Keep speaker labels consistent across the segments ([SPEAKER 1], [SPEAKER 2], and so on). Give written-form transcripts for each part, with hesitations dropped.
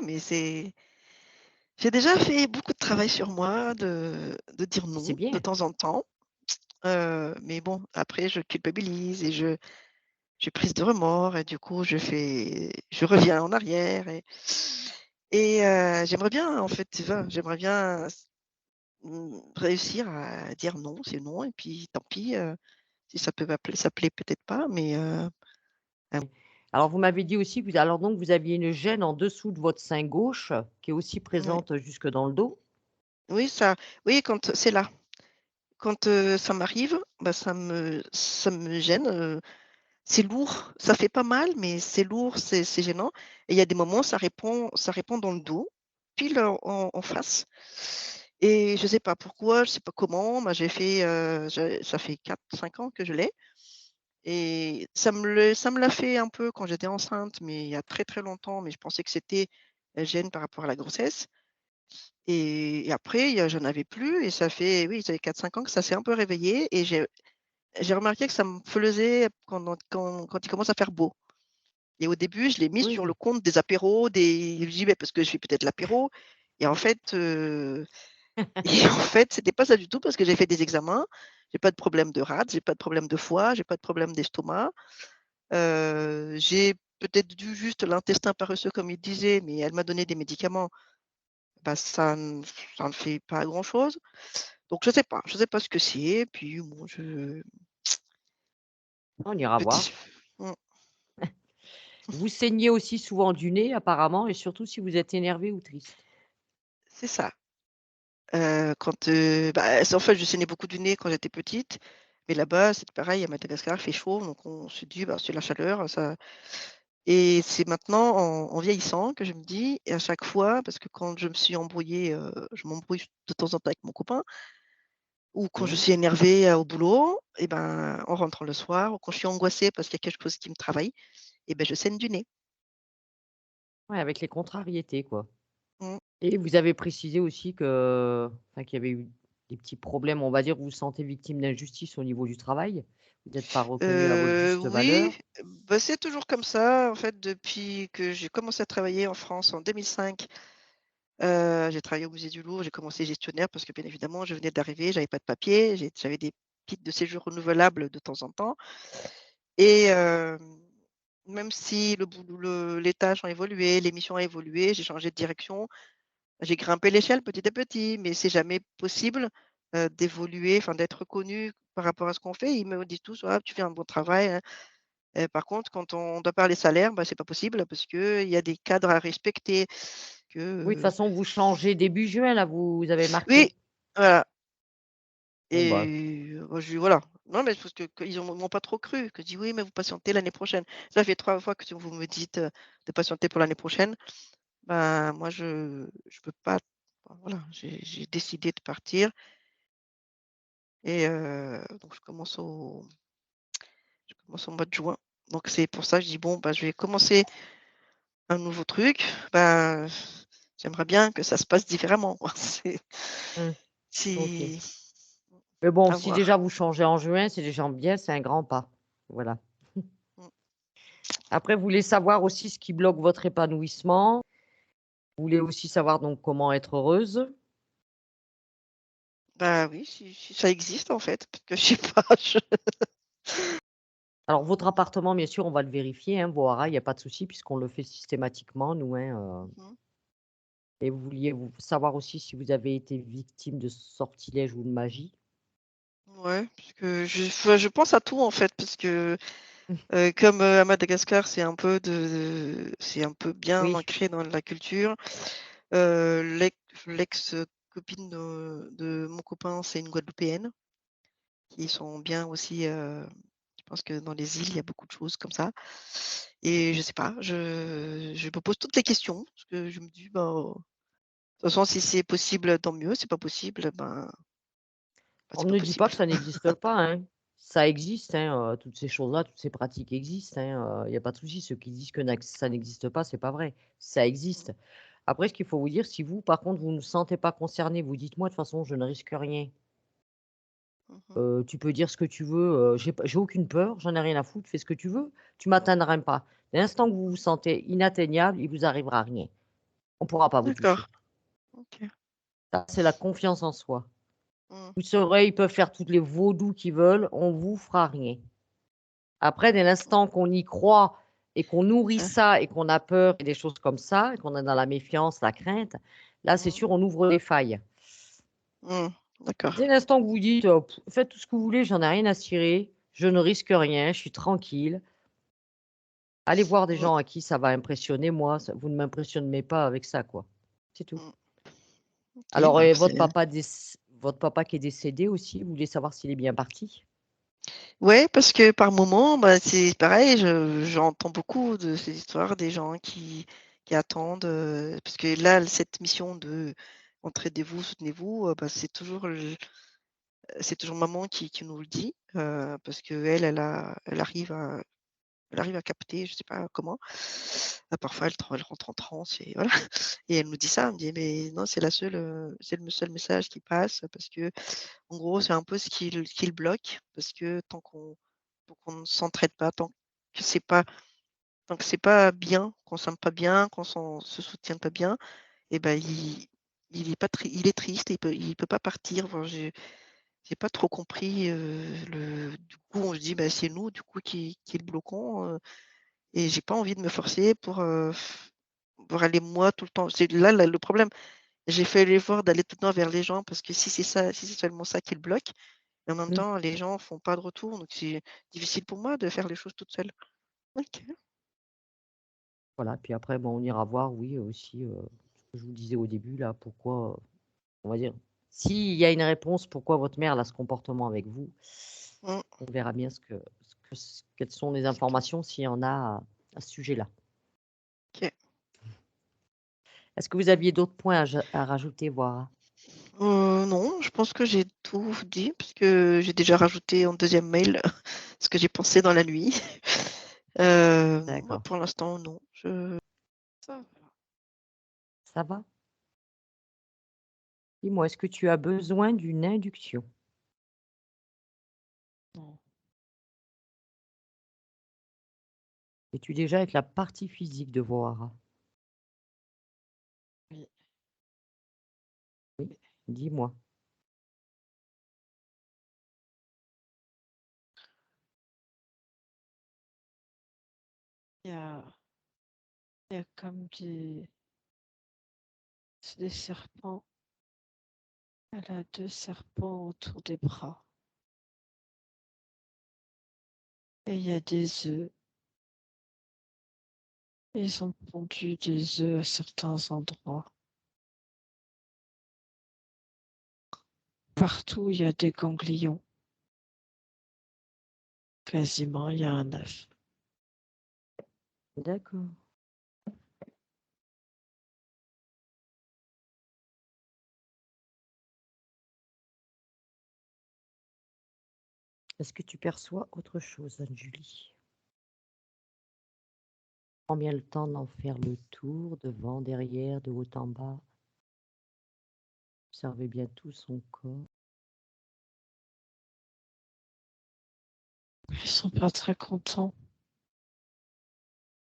[SPEAKER 1] mais j'ai déjà fait beaucoup de travail sur moi, de dire
[SPEAKER 2] C'est
[SPEAKER 1] non de
[SPEAKER 2] bien.
[SPEAKER 1] temps en temps, mais bon, après je culpabilise et j'ai prise de remords et du coup je reviens en arrière et j'aimerais bien en fait, tu vois? J'aimerais bien réussir à dire non, c'est non et puis tant pis, si ça plaît peut-être pas, mais hem,
[SPEAKER 2] Alors vous m'avez dit aussi que vous aviez une gêne en dessous de votre sein gauche, qui est aussi
[SPEAKER 1] ouais.
[SPEAKER 2] présente jusque dans le dos?
[SPEAKER 1] Oui oui quand c'est là. Quand, ça m'arrive, bah, ça me gêne, c'est lourd, ça fait pas mal, mais c'est lourd, c'est gênant et il y a des moments, ça répond dans le dos, pile en face et je sais pas pourquoi, je sais pas comment, bah, j'ai fait, ça fait 4 5 ans que je l'ai et ça me l'a fait un peu quand j'étais enceinte, mais il y a très, très longtemps, mais je pensais que c'était, gêne par rapport à la grossesse et après, j'en avais plus et oui, ça fait 4 5 ans que ça s'est un peu réveillé et j'ai remarqué que ça me faisait quand il commence à faire beau et au début, je l'ai mis sur le
[SPEAKER 2] Oui.
[SPEAKER 1] compte des apéros, j'y vais parce que je fais peut-être l'apéro et en fait, c'était pas ça du tout parce que j'ai fait des examens. J'ai pas de problème de rate, j'ai pas de problème de foie, j'ai pas de problème d'estomac. J'ai peut-être dû juste l'intestin paresseux comme il disait, mais elle m'a donné des médicaments. Bah, ça ne fait pas grand-chose. Donc je sais pas ce que c'est, puis bon
[SPEAKER 2] On ira
[SPEAKER 1] petit
[SPEAKER 2] voir.
[SPEAKER 1] mmh,
[SPEAKER 2] Vous saignez aussi souvent du nez apparemment et surtout si vous êtes énervé ou triste.
[SPEAKER 1] c'est ça. Quand, bah, en fait, je saignais beaucoup du nez quand j'étais petite, mais là-bas, c'est pareil, à Madagascar, il fait chaud, donc on se dit: «Bah, c'est la chaleur, ça» et c'est maintenant en vieillissant que je me dis et à chaque fois parce que quand je me suis embrouillée, je m'embrouille de temps en temps avec mon copain ou quand je
[SPEAKER 2] Mmh.
[SPEAKER 1] suis énervée, au boulot et ben, en rentrant le soir ou quand je suis angoissée parce qu'il y a quelque chose qui me travaille et ben, je saigne du nez.
[SPEAKER 2] Ouais, avec les contrariétés, quoi.
[SPEAKER 1] Mmh.
[SPEAKER 2] Et vous avez précisé aussi qu'il y avait eu des petits problèmes, on va dire, vous vous sentez victime d'injustice au niveau du travail. Vous n'êtes pas reconnu à votre juste
[SPEAKER 1] Oui,
[SPEAKER 2] valeur.
[SPEAKER 1] bah, c'est toujours comme ça, en fait, depuis que j'ai commencé à travailler en France en 2005. J'ai travaillé au musée du Louvre, j'ai commencé gestionnaire parce que bien évidemment, je venais d'arriver, j'avais pas de papier, j'avais des titres de séjour renouvelables de temps en temps et même si le boulot les tâches ont évolué, les missions ont évolué, j'ai changé de direction, j'ai grimpé l'échelle petit à petit, mais c'est jamais possible, d'évoluer, enfin d'être reconnu par rapport à ce qu'on fait. Ils me disent tous: «Ah, tu fais un bon travail, hein». Par contre, quand on doit parler salaire, bah, c'est pas possible parce qu'il y a des cadres à respecter
[SPEAKER 2] Oui, de toute
[SPEAKER 1] que,
[SPEAKER 2] façon, vous changez début juin, là, vous avez
[SPEAKER 1] oui,
[SPEAKER 2] marqué?
[SPEAKER 1] voilà.
[SPEAKER 2] Bon, bah,
[SPEAKER 1] Et bah, voilà. Non, mais c'est parce que qu'ils m'ont pas trop cru, que je dis: «Oui, mais vous patientez l'année prochaine». Ça fait 3 fois que vous me dites, de patienter pour l'année prochaine. Ben, moi je peux pas. Enfin, voilà, j'ai décidé de partir et donc je commence au mois de juin. Donc c'est pour ça que je dis: «Bon, bah, je vais commencer un nouveau truc». Ben, j'aimerais bien que ça se passe différemment, quoi.
[SPEAKER 2] mmh, OK.
[SPEAKER 1] Si
[SPEAKER 2] Mais bon,
[SPEAKER 1] à
[SPEAKER 2] si
[SPEAKER 1] voir.
[SPEAKER 2] déjà vous changez en juin, c'est déjà bien, c'est un grand pas. Voilà.
[SPEAKER 1] Mmh.
[SPEAKER 2] Après, vous voulez savoir aussi ce qui bloque votre épanouissement. Vous voulez aussi savoir donc comment être heureuse.
[SPEAKER 1] Bah, oui, si ça existe en fait, parce que je sais pas,
[SPEAKER 2] Alors votre appartement, bien sûr, on va le vérifier, hein, Vohara, il y a pas de souci puisqu'on le fait systématiquement nous, hein,
[SPEAKER 1] Mmh.
[SPEAKER 2] et vous vouliez vous savoir aussi si vous avez été victime de sortilèges ou de magie?
[SPEAKER 1] Ouais, parce que je pense à tout en fait, parce que, comme, à Madagascar, c'est un peu bien
[SPEAKER 2] Oui.
[SPEAKER 1] ancré dans la culture. L'ex-copine de mon copain, c'est une Guadeloupéenne, qui sont bien aussi, je pense que dans les îles, il y a beaucoup de choses comme ça et je sais pas, je me pose toutes les questions, parce que je me dis: «Bah, de toute façon, si c'est possible, tant mieux, c'est pas possible, ben,
[SPEAKER 2] On
[SPEAKER 1] c'est pas
[SPEAKER 2] ne dit pas
[SPEAKER 1] possible».
[SPEAKER 2] que ça n'existe pas, hein. Ça existe, hein, toutes ces choses-là, toutes ces pratiques existent, hein, il y a pas de souci. Ceux qui disent que nax ça n'existe pas, c'est pas vrai. Ça existe. Après ce qu'il faut vous dire, si vous, par contre, vous ne sentez pas concerné, vous dites: «Moi, de toute façon, je ne risque rien».
[SPEAKER 1] Mmh mh.
[SPEAKER 2] Tu peux dire ce que tu veux, j'ai aucune peur, j'en ai rien à foutre, fais ce que tu veux, tu m'atteindras pas. L'instant que vous vous sentez inatteignable, il vous arrivera rien. On pourra pas vous toucher.
[SPEAKER 1] D'accord. OK.
[SPEAKER 2] Ça, c'est la confiance en soi.
[SPEAKER 1] Mmh.
[SPEAKER 2] Vous saurez, ils peuvent faire toutes les vaudous qu'ils veulent, on vous fera rien. Après, dès l'instant qu'on y croit et qu'on nourrit
[SPEAKER 1] Ouais.
[SPEAKER 2] ça et qu'on a peur et des choses comme ça et qu'on est dans la méfiance, la crainte, là, c'est
[SPEAKER 1] Mmh.
[SPEAKER 2] sûr, on ouvre les failles.
[SPEAKER 1] Mmh. D'accord.
[SPEAKER 2] Dès l'instant que vous dites: Faites tout ce que vous voulez, j'en ai rien à cirer, je ne risque rien, je suis tranquille». Allez voir des
[SPEAKER 1] Mmh.
[SPEAKER 2] gens à qui ça va impressionner, moi, ça vous ne m'impressionnez pas avec ça, quoi. C'est tout.
[SPEAKER 1] Mmh. OK,
[SPEAKER 2] Alors
[SPEAKER 1] donc
[SPEAKER 2] votre papa qui est décédé aussi, vous voulez savoir s'il est bien parti?
[SPEAKER 1] ouais, parce que par moment, bah, c'est pareil, j'entends beaucoup de ces histoires des gens qui attendent, parce que là, cette mission de «Entraidez-vous, soutenez-vous», bah, c'est toujours maman qui nous le dit, parce qu'elle, elle arrive à capter, je sais pas comment. Parfois elle rentre en transe et voilà et elle nous dit ça, elle me dit: «Mais non, c'est le seul message qui passe parce que en gros, c'est un peu ce qui le bloque parce que tant qu'on ne s'entraide pas, que c'est pas tant que c'est pas bien, qu'on s'aime pas bien, qu'on se soutient pas bien et ben il est triste, il peut pas partir». Enfin, j'ai pas trop compris, le du coup, on se dit: «Bah, c'est nous, du coup, qui le bloquons», et j'ai pas envie de me forcer pour aller moi tout le temps. C'est là le problème. J'ai fait l'effort d'aller tout le temps vers les gens parce que si c'est seulement ça qui le bloque, et en même
[SPEAKER 2] Mmh.
[SPEAKER 1] temps, les gens font pas de retour, donc c'est difficile pour moi de faire les choses toute seule. OK.
[SPEAKER 2] Voilà, puis après, bon, on ira voir, oui, aussi, ce que je vous disais au début là, pourquoi, on va dire, s'il y a une réponse, pourquoi votre mère elle a ce comportement avec vous,
[SPEAKER 1] Mmh.
[SPEAKER 2] on verra bien quelles sont les
[SPEAKER 1] C'est clair.
[SPEAKER 2] informations s'il y en a à ce sujet-là.
[SPEAKER 1] OK.
[SPEAKER 2] Est-ce que vous aviez d'autres points à rajouter, voir?
[SPEAKER 1] Non, je pense que j'ai tout dit parce que j'ai déjà rajouté en deuxième mail ce que j'ai pensé dans la nuit.
[SPEAKER 2] D'accord.
[SPEAKER 1] Pour l'instant, non, ça va.
[SPEAKER 2] Ça va? Dis-moi, est-ce que tu as besoin d'une induction?
[SPEAKER 1] Non.
[SPEAKER 2] Es-tu déjà avec la partie physique de voir?
[SPEAKER 1] Oui.
[SPEAKER 2] Oui, dis-moi.
[SPEAKER 3] Il y a, il y a comme c'est des serpents. Elle a deux serpents autour des bras. Et il y a des œufs. Ils ont pondu des œufs à certains endroits. Partout, il y a des ganglions. Quasiment, il y a un œuf.
[SPEAKER 2] D'accord. Est-ce que tu perçois autre chose, Anne-Julie? Prends bien le temps d'en faire le tour, devant, derrière, de haut en bas. Observez bien tout son corps.
[SPEAKER 3] Ils sont pas très contents.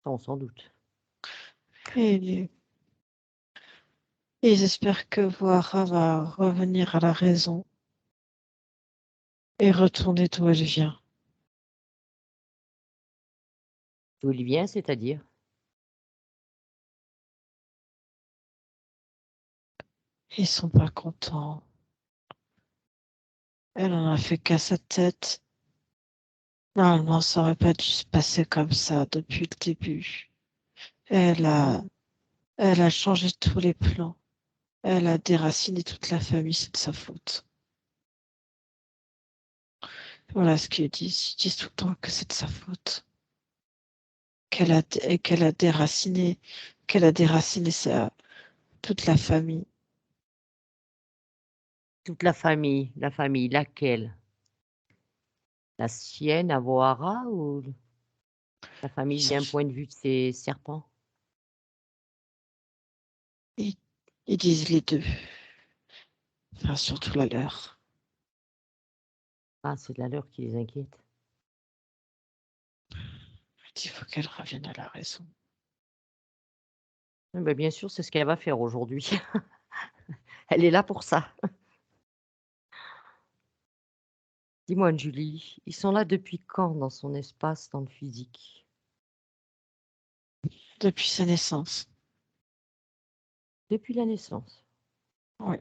[SPEAKER 2] Non, sans doute.
[SPEAKER 3] Et ils espèrent que Vohara va revenir à la raison et retourner d'où elle vient.
[SPEAKER 2] D'où il vient, c'est-à-dire?
[SPEAKER 3] Ils sont pas contents. Elle en a fait qu'à sa tête. Normalement, ça aurait pas dû se passer comme ça depuis le début. Elle a, elle a changé tous les plans. Elle a déraciné toute la famille, c'est de sa faute. Voilà ce qu'ils disent. Ils disent tout le temps que c'est de sa faute. Et qu'elle a déraciné toute la famille.
[SPEAKER 2] Toute la famille laquelle? La sienne à Vohara ou la famille
[SPEAKER 3] Ils ont,
[SPEAKER 2] d'un point de vue de ces serpents?
[SPEAKER 3] ils, ils disent les deux. Enfin, surtout la leur.
[SPEAKER 2] Ah, c'est de la leur qui les inquiète.
[SPEAKER 3] Il faut qu'elle revienne à la raison.
[SPEAKER 2] Bah, bien sûr, c'est ce qu'elle va faire aujourd'hui. Elle est là pour ça. Dis-moi, Julie, ils sont là depuis quand dans son espace, dans le physique?
[SPEAKER 3] depuis sa naissance.
[SPEAKER 2] Depuis la naissance.
[SPEAKER 3] Oui.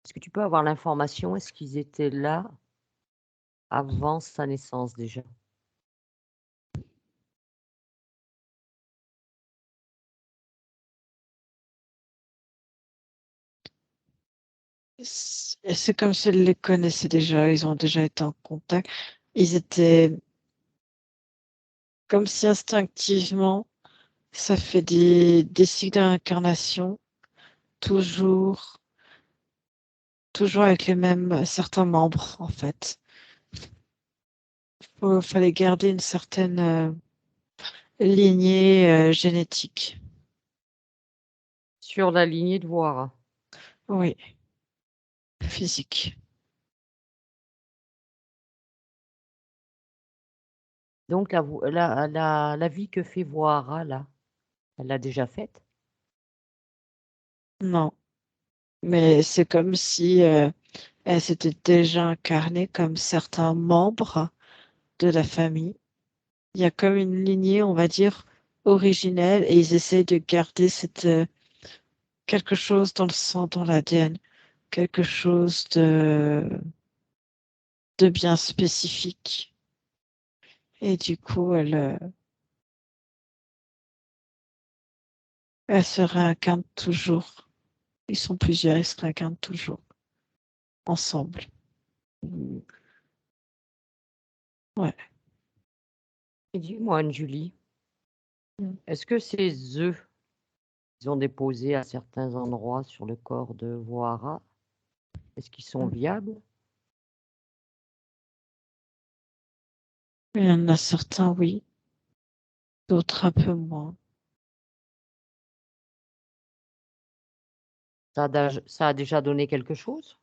[SPEAKER 2] Est-ce que tu peux avoir l'information? Est-ce qu'ils étaient là avant sa naissance déjà?
[SPEAKER 3] C'est comme s'ils les connaissaient déjà, ils ont déjà été en contact. Ils étaient comme si instinctivement, ça fait des cycles d'incarnation, toujours, toujours avec les mêmes, certains membres, en fait. Fallait garder une certaine lignée génétique.
[SPEAKER 2] Sur la lignée de Voira.
[SPEAKER 3] Oui, physique.
[SPEAKER 2] Donc la vie que fait Voira là, elle l'a déjà faite?
[SPEAKER 3] Non, mais c'est comme si elle s'était déjà incarnée comme certains membres de la famille. Il y a comme une lignée, on va dire, originelle, et ils essayent de garder cette quelque chose dans le sang, dans l'ADN, quelque chose de bien spécifique. Et du coup, elle se réincarne toujours. Ils sont plusieurs, ils se réincarnent toujours ensemble. Ouais.
[SPEAKER 2] Et dis-moi, Julie,
[SPEAKER 3] Mm.
[SPEAKER 2] est-ce que ces œufs qu'ils ont déposés à certains endroits sur le corps de Voira, est-ce qu'ils sont viables?
[SPEAKER 3] Il y en a certains, oui, d'autres un peu moins.
[SPEAKER 2] Ça a déjà donné quelque chose?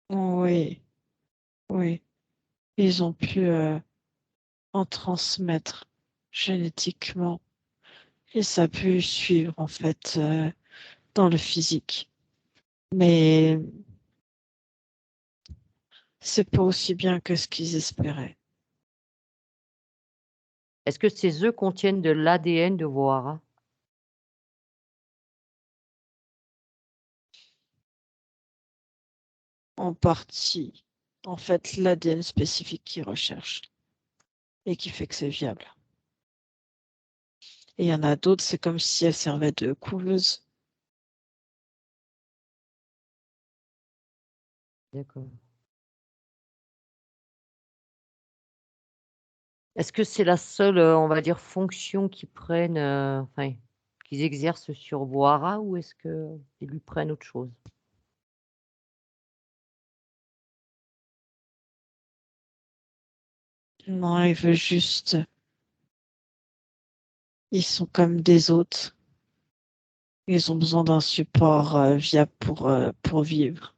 [SPEAKER 3] Oui, oui. Ils ont pu en transmettre génétiquement et ça a pu suivre en fait dans le physique. Mais c'est pas aussi bien que ce qu'ils espéraient.
[SPEAKER 2] Est-ce que ces œufs contiennent de l'ADN de Voira?
[SPEAKER 3] En partie, en fait, l'ADN spécifique qu'ils recherchent et qui fait que c'est viable. Et il y en a d'autres, c'est comme si elles servaient de couveuse.
[SPEAKER 2] D'accord. Est-ce que c'est la seule, on va dire, fonction qu'ils prennent, enfin, qu'ils exercent sur Voira, ou est-ce qu'ils lui prennent autre chose?
[SPEAKER 3] Non, ils veulent juste, ils sont comme des autres. Ils ont besoin d'un support viable pour vivre.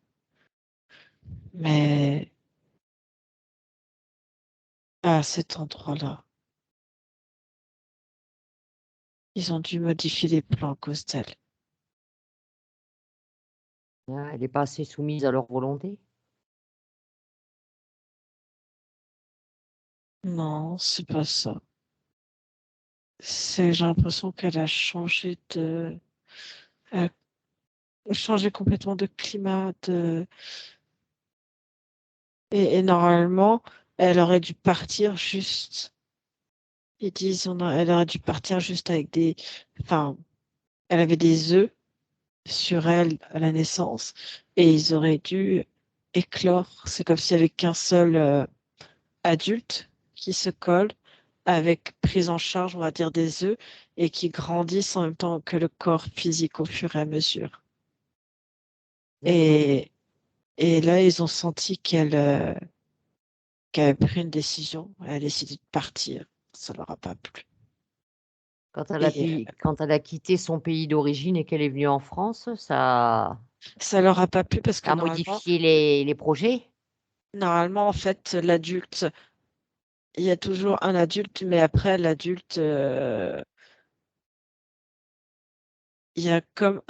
[SPEAKER 3] Mais à cet endroit-là, ils ont dû modifier les plans à cause d'elle.
[SPEAKER 2] Ah, elle n'est pas assez soumise à leur volonté?
[SPEAKER 3] Non, c'est pas ça. J'ai l'impression qu'elle a euh, changé complètement de climat, et normalement, elle aurait dû partir juste. Ils disent, elle aurait dû partir juste avec enfin, elle avait des œufs sur elle à la naissance et ils auraient dû éclore. C'est comme s'il y avait qu'un seul adulte qui se colle avec prise en charge, on va dire, des œufs et qui grandissent en même temps que le corps physique au fur et à mesure.
[SPEAKER 2] D'accord.
[SPEAKER 3] Et, et là, ils ont senti qu'elle avait pris une décision. Elle a décidé de partir. Ça leur a pas plu. Et
[SPEAKER 2] Quand elle a quitté son pays d'origine et qu'elle est venue en France, ça
[SPEAKER 3] Ça leur a pas plu parce que
[SPEAKER 2] À modifier les projets?
[SPEAKER 3] normalement, en fait, l'adulte, il y a toujours un adulte, mais après, l'adulte, il y a comme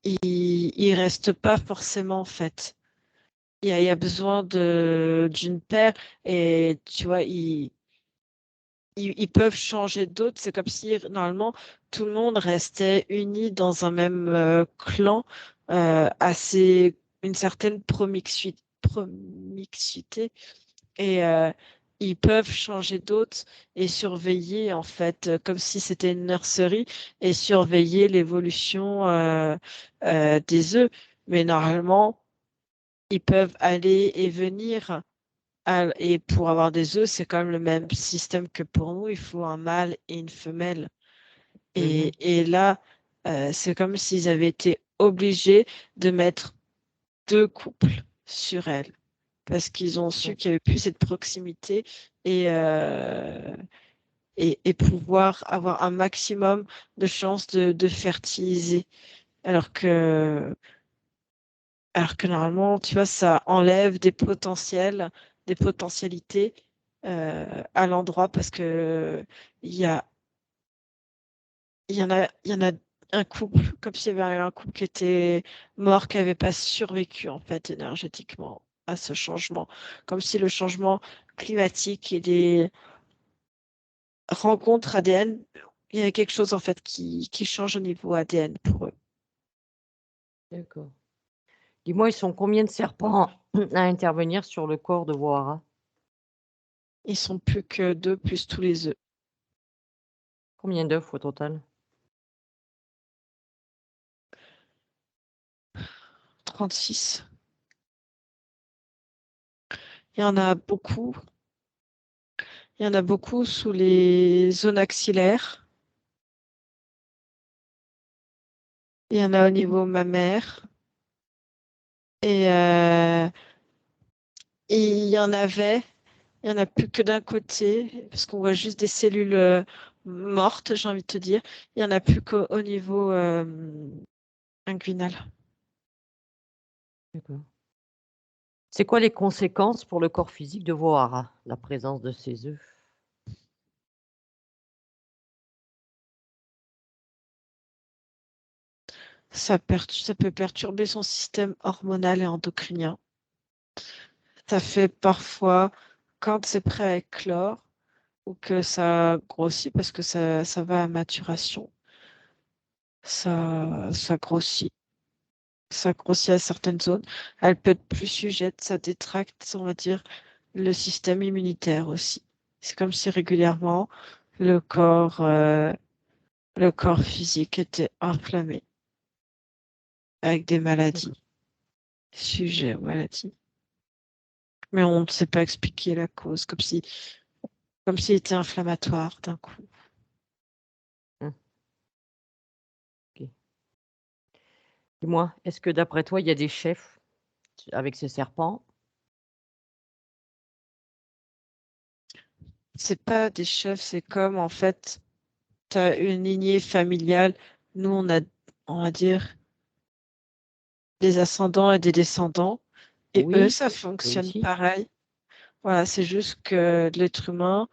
[SPEAKER 3] il reste pas forcément, en fait. Il y a besoin d'une paire et tu vois, ils peuvent changer d'autres. C'est comme si normalement tout le monde restait uni dans un même clan, assez une certaine promixité et ils peuvent changer d'autres et surveiller en fait, comme si c'était une nurserie et surveiller l'évolution des œufs. Mais normalement, ils peuvent aller et venir. Et pour avoir des œufs, c'est quand même le même système que pour nous. Il faut un mâle et une femelle.
[SPEAKER 2] Mhm.
[SPEAKER 3] Et là, c'est comme s'ils avaient été obligés de mettre deux couples sur elle. Parce qu'ils ont su qu'il n'y avait plus cette proximité et, euh, et pouvoir avoir un maximum de chances de fertiliser. Alors que, alors que normalement, tu vois, ça enlève des potentiels, des potentialités à l'endroit parce que il y a, il y en a un couple, comme s'il y avait un couple qui était mort, qui n'avait pas survécu en fait énergétiquement à ce changement. Comme si le changement climatique et des rencontres ADN, il y a quelque chose en fait qui change au niveau ADN pour eux.
[SPEAKER 2] D'accord. Dis-moi, ils sont combien de serpents à intervenir sur le corps de Vohara?
[SPEAKER 3] Ils sont plus que deux plus tous les œufs.
[SPEAKER 2] Combien d'œufs au total?
[SPEAKER 3] 36. Il y en a beaucoup. Il y en a beaucoup sous les zones axillaires. Il y en a au niveau mammaire. Et, il y en avait, il y en a plus que d'un côté, parce qu'on voit juste des cellules mortes, j'ai envie de te dire. Il y en a plus qu'au niveau inguinal.
[SPEAKER 2] D'accord. C'est quoi les conséquences pour le corps physique de Vohara, la présence de ces œufs?
[SPEAKER 3] Ça peut perturber son système hormonal et endocrinien. Ça fait parfois, quand c'est prêt à éclore, ou que ça grossit parce que ça va à maturation, ça grossit. Ça grossit à certaines zones. Elle peut être plus sujette, ça détracte, on va dire, le système immunitaire aussi. C'est comme si régulièrement le corps, euh, le corps physique était inflammé avec des
[SPEAKER 2] D'accord.
[SPEAKER 3] maladies, sujets aux maladies. Mais on ne sait pas expliquer la cause, comme s'il était inflammatoire d'un coup.
[SPEAKER 2] Hum, ok. Dis-moi, est-ce que d'après toi, il y a des chefs avec ces serpents?
[SPEAKER 3] C'est pas des chefs, c'est comme en fait, tu as une lignée familiale. Nous, on va dire, des ascendants et des descendants. Et eux,
[SPEAKER 2] Oui,
[SPEAKER 3] ça
[SPEAKER 2] eux
[SPEAKER 3] fonctionne
[SPEAKER 2] aussi.
[SPEAKER 3] pareil. Voilà, c'est juste que l'être humain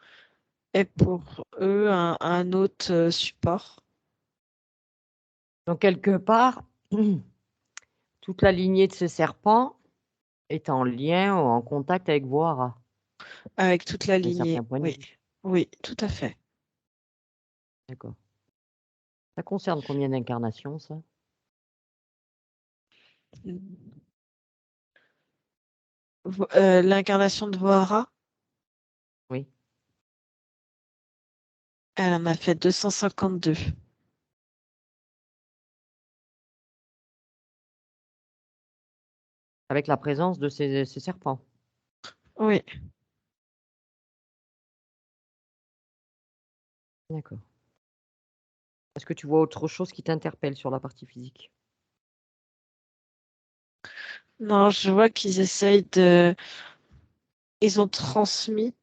[SPEAKER 3] est pour eux un autre support.
[SPEAKER 2] Donc quelque part, toute la lignée de ces serpents est en lien ou en contact avec Vohara,
[SPEAKER 3] Avec toute la
[SPEAKER 2] d'un
[SPEAKER 3] lignée.
[SPEAKER 2] certain point de
[SPEAKER 3] Oui,
[SPEAKER 2] vue.
[SPEAKER 3] oui, tout à fait.
[SPEAKER 2] D'accord. Ça concerne combien d'incarnations, ça?
[SPEAKER 3] L'incarnation de Vohara,
[SPEAKER 2] Oui.
[SPEAKER 3] elle en a fait 252.
[SPEAKER 2] Avec la présence de ces serpents.
[SPEAKER 3] Oui.
[SPEAKER 2] D'accord. Est-ce que tu vois autre chose qui t'interpelle sur la partie physique?
[SPEAKER 3] Non, je vois qu'ils essayent de. Ils ont transmis,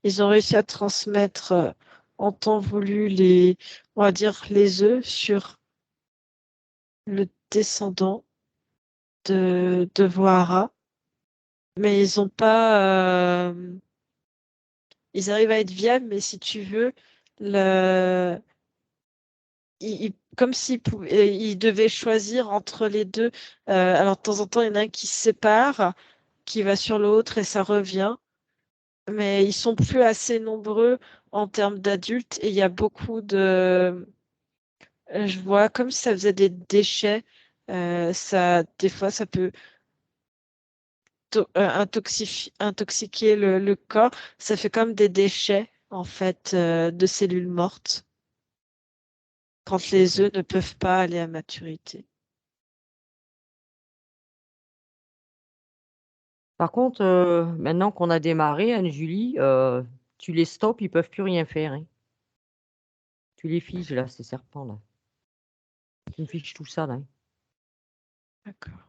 [SPEAKER 3] ils ont réussi à transmettre en temps voulu on va dire, les œufs sur le descendant. de Vohara, mais ils ont pas. Ils arrivent à être viables, mais si tu veux, le, comme ils devaient choisir entre les deux. Alors de temps en temps, il y en a un qui se sépare, qui va sur l'autre et ça revient. Mais ils sont plus assez nombreux en termes d'adultes et il y a beaucoup de. Je vois comme si ça faisait des déchets. Des fois, ça peut intoxiquer le corps. Ça fait comme des déchets, en fait, de cellules mortes quand les œufs ne peuvent pas aller à maturité.
[SPEAKER 2] Par contre, maintenant qu'on a démarré, Anne-Julie, tu les stops, ils peuvent plus rien faire, hein. Tu les figes, là, ces serpents, là. Tu me fiches tout ça, là, hein.
[SPEAKER 3] D'accord.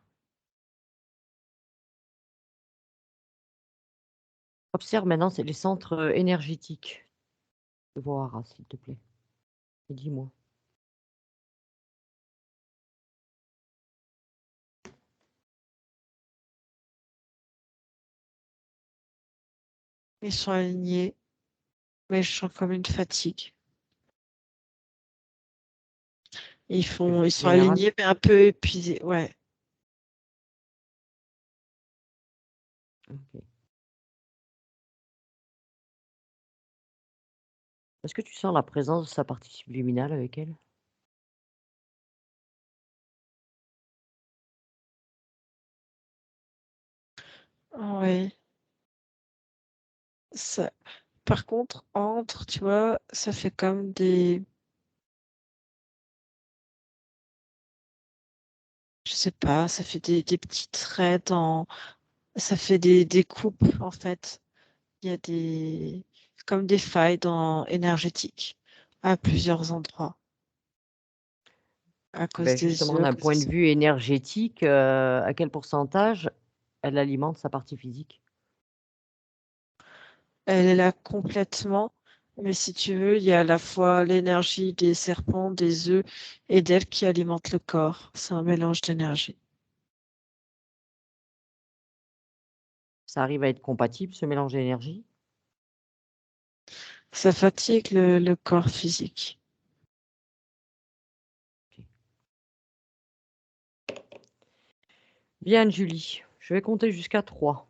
[SPEAKER 2] Observe maintenant, c'est les centres énergétiques de Vohara, s'il te plaît. Et dis-moi.
[SPEAKER 3] Ils sont alignés, mais je sens comme une fatigue. Ils sont
[SPEAKER 2] Général.
[SPEAKER 3] alignés, mais un peu épuisés. Ouais.
[SPEAKER 2] Ok. Est-ce que tu sens la présence de sa partie subliminale avec elle?
[SPEAKER 3] Ouais. Ça, par contre, tu vois, ça fait comme je sais pas, ça fait des petits traits ça fait des coupes, en fait. Il y a comme des failles énergétiques à plusieurs endroits à cause
[SPEAKER 2] Ben
[SPEAKER 3] des
[SPEAKER 2] justement,
[SPEAKER 3] œufs.
[SPEAKER 2] d'un point de vue énergétique, à quel pourcentage elle alimente sa partie physique?
[SPEAKER 3] Elle est là complètement, mais si tu veux, il y a à la fois l'énergie des serpents, des œufs et d'elle qui alimente le corps. C'est un mélange d'énergie.
[SPEAKER 2] Ça arrive à être compatible, ce mélange d'énergie?
[SPEAKER 3] Ça fatigue le corps physique.
[SPEAKER 2] Ok. Bien, Julie, je vais compter jusqu'à 3.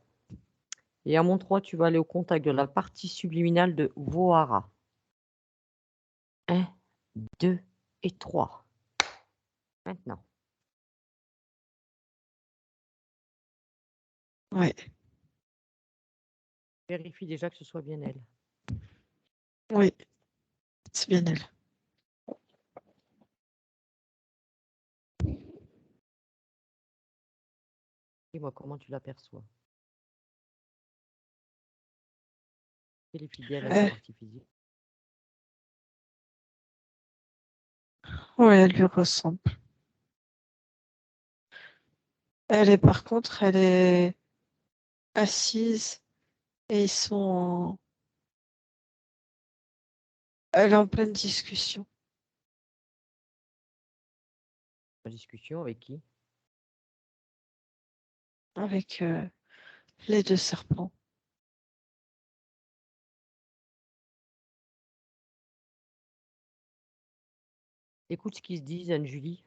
[SPEAKER 2] Et à mon 3, tu vas aller au contact de la partie subliminale de Vohara. 1, 2 et 3. Maintenant.
[SPEAKER 3] Ouais,
[SPEAKER 2] Vérifie déjà que ce soit bien elle.
[SPEAKER 3] oui, c'est bien elle.
[SPEAKER 2] Dis-moi comment tu l'aperçois. Elle est fidèle à sa partie physique.
[SPEAKER 3] Ouais, elle lui ressemble. Par contre, elle est assise et elle est en pleine discussion
[SPEAKER 2] La discussion avec qui?
[SPEAKER 3] avec les deux serpents.
[SPEAKER 2] Écoute ce qu'ils se disent, Anne-Julie.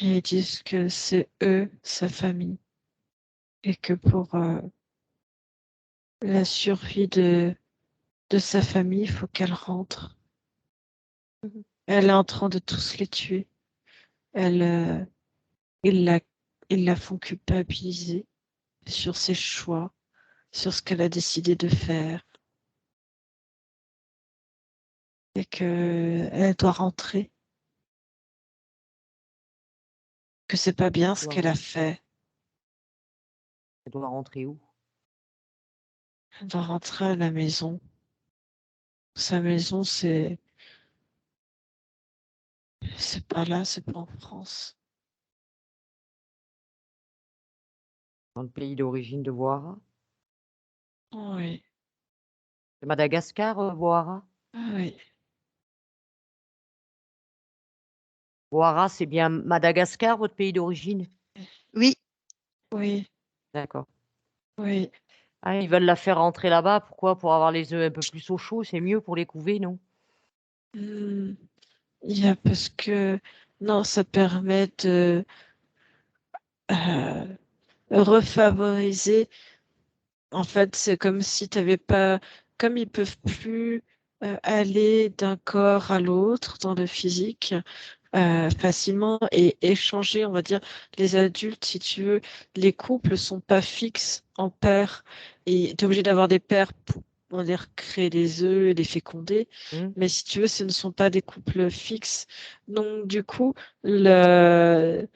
[SPEAKER 3] Et ils disent que c'est eux, sa famille, et que pour la survie de sa famille, il faut qu'elle rentre. Elle est en train de tous les tuer. Elle, ils la, ils la font culpabiliser sur ses choix, sur ce qu'elle a décidé de faire, et que elle doit rentrer, que c'est pas bien ce qu'elle a fait.
[SPEAKER 2] Elle doit rentrer où?
[SPEAKER 3] Elle doit rentrer à la maison. Sa maison, c'est pas là, c'est pas en France.
[SPEAKER 2] Dans le pays d'origine de Vohara?
[SPEAKER 3] Oui.
[SPEAKER 2] C'est Madagascar, Vohara?
[SPEAKER 3] Oui,
[SPEAKER 2] Vohara, c'est bien Madagascar, votre pays d'origine?
[SPEAKER 1] Oui,
[SPEAKER 3] oui,
[SPEAKER 2] D'accord.
[SPEAKER 3] oui.
[SPEAKER 2] Ah, ils veulent la faire rentrer là-bas. Pourquoi? Pour avoir les œufs un peu plus au chaud, c'est mieux pour les couver, non?
[SPEAKER 3] Hmm, parce que non, ça permet de euh, refavoriser. En fait, c'est comme si tu avais pas, comme ils peuvent plus aller d'un corps à l'autre dans le physique facilement et échanger, on va dire, les adultes, si tu veux, les couples sont pas fixes en paires et tu es obligé d'avoir des paires pour, on va dire, créer les œufs et les féconder.
[SPEAKER 2] Hmm.
[SPEAKER 3] Mais si tu veux, ce ne sont pas des couples fixes. Donc, du coup, le,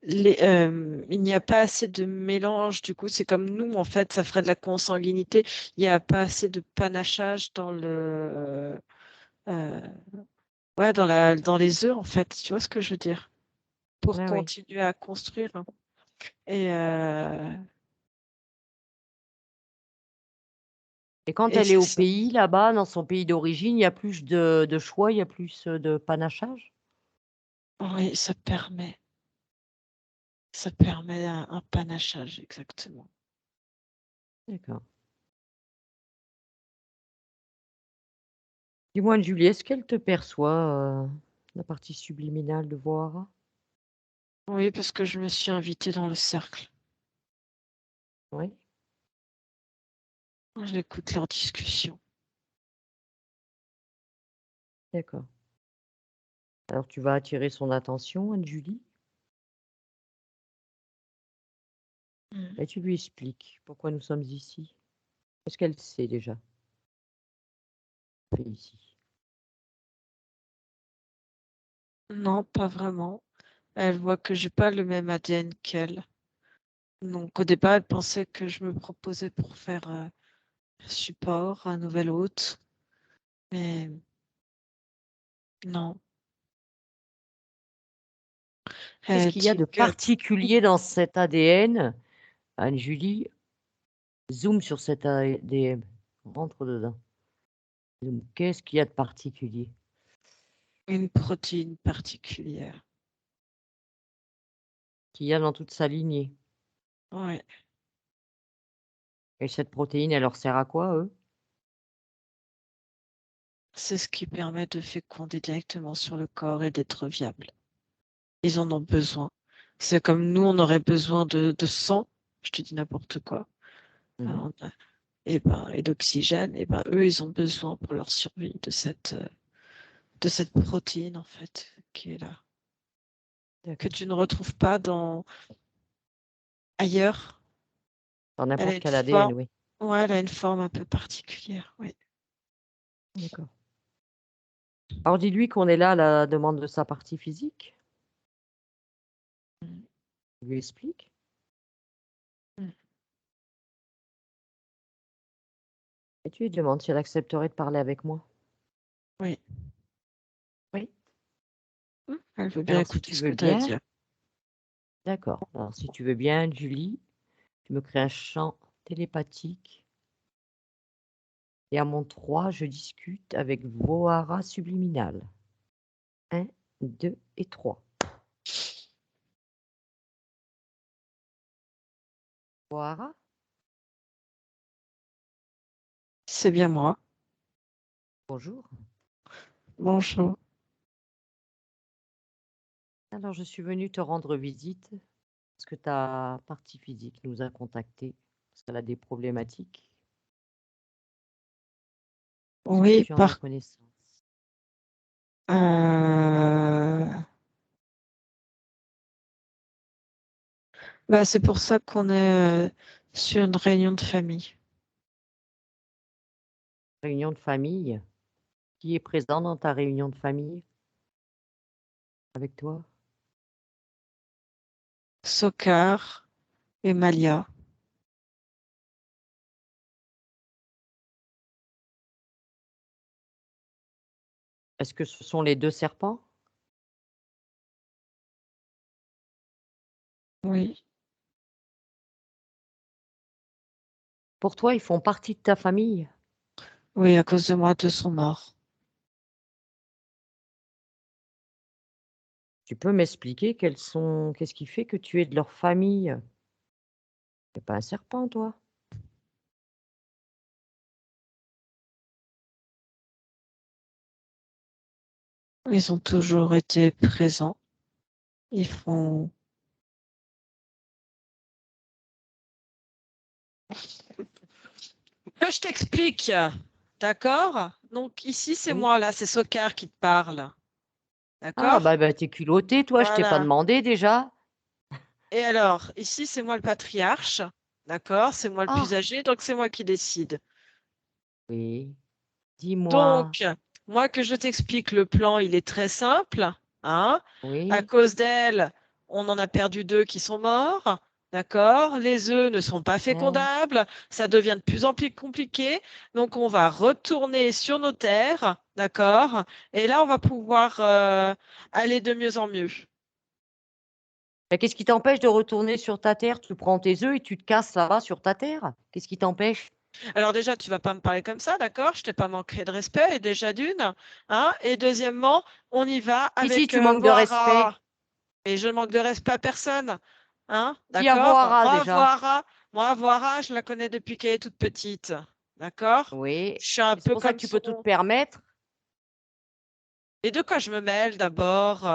[SPEAKER 3] il n'y a pas assez de mélange, du coup, c'est comme nous, en fait, ça ferait de la consanguinité. Il n'y a pas assez de panachage dans euh, ouais, dans les œufs, en fait. Tu vois ce que je veux dire? Pour
[SPEAKER 2] Ah oui.
[SPEAKER 3] continuer à construire. Et
[SPEAKER 2] Et quand
[SPEAKER 3] et
[SPEAKER 2] elle est
[SPEAKER 3] c'est
[SPEAKER 2] au
[SPEAKER 3] ça.
[SPEAKER 2] pays, là-bas, dans son pays d'origine, il y a plus de choix, il y a plus de panachage?
[SPEAKER 3] Oui, ça permet un panachage, exactement.
[SPEAKER 2] D'accord. Dis-moi, Julie, est-ce qu'elle te perçoit, la partie subliminale de Vohara?
[SPEAKER 3] Oui, parce que je me suis invitée dans le cercle.
[SPEAKER 2] Oui,
[SPEAKER 3] J'écoute leurs discussions.
[SPEAKER 2] d'accord. Alors tu vas attirer son attention, Anne-Julie,
[SPEAKER 3] Mm.
[SPEAKER 2] et tu lui expliques pourquoi nous sommes ici. Est-ce qu'elle sait déjà? Fait ici.
[SPEAKER 3] Non, pas vraiment. Elle voit que j'ai pas le même ADN qu'elle. Donc au départ, elle pensait que je me proposais pour faire support, un nouvel hôte. Mais non.
[SPEAKER 2] Qu'est-ce
[SPEAKER 3] Elle
[SPEAKER 2] qu'il y a
[SPEAKER 3] dit
[SPEAKER 2] de
[SPEAKER 3] que
[SPEAKER 2] particulier dans cet ADN? Anne-Julie, zoom sur cet ADN. Rentre dedans. Zoom. Qu'est-ce qu'il y a de particulier?
[SPEAKER 3] une protéine particulière.
[SPEAKER 2] Qu'il y a dans toute sa lignée?
[SPEAKER 3] Ouais.
[SPEAKER 2] Et cette protéine, elle leur sert à quoi, eux?
[SPEAKER 3] C'est ce qui permet de féconder directement sur le corps et d'être viable. Ils en ont besoin. C'est comme nous, on aurait besoin de sang, je te dis n'importe quoi,
[SPEAKER 2] Mhm.
[SPEAKER 3] hein, et d'oxygène, et ben eux, ils ont besoin pour leur survie de cette protéine, en fait, qui est là, que
[SPEAKER 2] D'accord.
[SPEAKER 3] tu ne retrouves pas ailleurs.
[SPEAKER 2] Dans
[SPEAKER 3] Elle a
[SPEAKER 2] n'importe
[SPEAKER 3] une
[SPEAKER 2] quel ADN,
[SPEAKER 3] forme,
[SPEAKER 2] oui.
[SPEAKER 3] ouais, elle a une forme un peu particulière, oui.
[SPEAKER 2] D'accord. Alors dis-lui qu'on est là à la demande de sa partie physique.
[SPEAKER 3] Mm.
[SPEAKER 2] Je lui explique.
[SPEAKER 3] Mm.
[SPEAKER 2] Et tu lui demandes si elle accepterait de parler avec moi.
[SPEAKER 3] Oui.
[SPEAKER 2] Oui.
[SPEAKER 3] Elle veut bien
[SPEAKER 2] Alors si
[SPEAKER 3] écouter
[SPEAKER 2] tu
[SPEAKER 3] ce
[SPEAKER 2] veux
[SPEAKER 3] que tu as à
[SPEAKER 2] bien,
[SPEAKER 3] dire.
[SPEAKER 2] d'accord. Alors si tu veux bien, Julie, tu me crées un champ télépathique. Et à mon 3, je discute avec Vohara subliminal. 1, 2 et 3. Vohara,
[SPEAKER 3] C'est bien moi.
[SPEAKER 2] bonjour.
[SPEAKER 3] Bonjour.
[SPEAKER 2] Alors je suis venue te rendre visite parce que ta partie physique nous a contactés parce qu'elle a des problématiques. Est-ce que
[SPEAKER 3] Oui,
[SPEAKER 2] tu en as connaissance?
[SPEAKER 3] euh, bah, c'est pour ça qu'on est sur une réunion de famille.
[SPEAKER 2] Réunion de famille. Qui est présent dans ta réunion de famille avec toi?
[SPEAKER 3] Sokar et Malia.
[SPEAKER 2] Est-ce que ce sont les deux serpents?
[SPEAKER 3] Oui,
[SPEAKER 2] Pour toi, ils font partie de ta famille?
[SPEAKER 3] Oui, à cause de moi, deux sont morts.
[SPEAKER 2] Tu peux m'expliquer qu'est-ce qui fait que tu es de leur famille? Tu pas un serpent, toi?
[SPEAKER 3] Ils ont toujours été présents. Ils font... Que je t'explique, d'accord? Donc ici, c'est
[SPEAKER 2] Oui.
[SPEAKER 3] moi, là, c'est Soccer qui te parle.
[SPEAKER 2] Ah,
[SPEAKER 3] D'accord?
[SPEAKER 2] t'es culotté, toi, je t'ai pas
[SPEAKER 3] Voilà.
[SPEAKER 2] demandé déjà.
[SPEAKER 3] Et alors, ici, c'est moi le patriarche. D'accord? C'est moi le plus
[SPEAKER 2] Ah,
[SPEAKER 3] âgé, donc c'est moi qui décide.
[SPEAKER 2] oui, dis-moi.
[SPEAKER 3] Donc, moi que je t'explique, le plan, il est très simple. Hein? À
[SPEAKER 2] Oui,
[SPEAKER 3] cause d'elle, on en a perdu deux qui sont morts. D'accord? Les œufs ne sont pas
[SPEAKER 2] hein.
[SPEAKER 3] fécondables. Ça devient de plus en plus compliqué. Donc, on va retourner sur nos terres. D'accord? Et là, on va pouvoir aller de mieux en mieux.
[SPEAKER 2] Qu'est-ce qui t'empêche de retourner sur ta terre? Tu prends tes œufs et tu te casses là-bas sur ta terre? Qu'est-ce qui t'empêche?
[SPEAKER 3] Alors déjà, tu vas pas me parler comme ça, d'accord? Je t'ai pas manqué de respect, et déjà d'une. Hein? Et deuxièmement, on y va
[SPEAKER 2] Si,
[SPEAKER 3] avec
[SPEAKER 2] tu manques de respect.
[SPEAKER 3] Vohara. Et je ne manque de respect à personne. Hein?
[SPEAKER 2] Qui a
[SPEAKER 3] D'accord?
[SPEAKER 2] Vohara déjà?
[SPEAKER 3] Moi, Vohara, je la connais depuis qu'elle est toute petite. D'accord?
[SPEAKER 2] Oui,
[SPEAKER 3] Je suis un
[SPEAKER 2] c'est
[SPEAKER 3] peu
[SPEAKER 2] pour ça que
[SPEAKER 3] comme
[SPEAKER 2] tu peux tout te
[SPEAKER 3] son.
[SPEAKER 2] permettre.
[SPEAKER 3] Et de quoi je me mêle d'abord?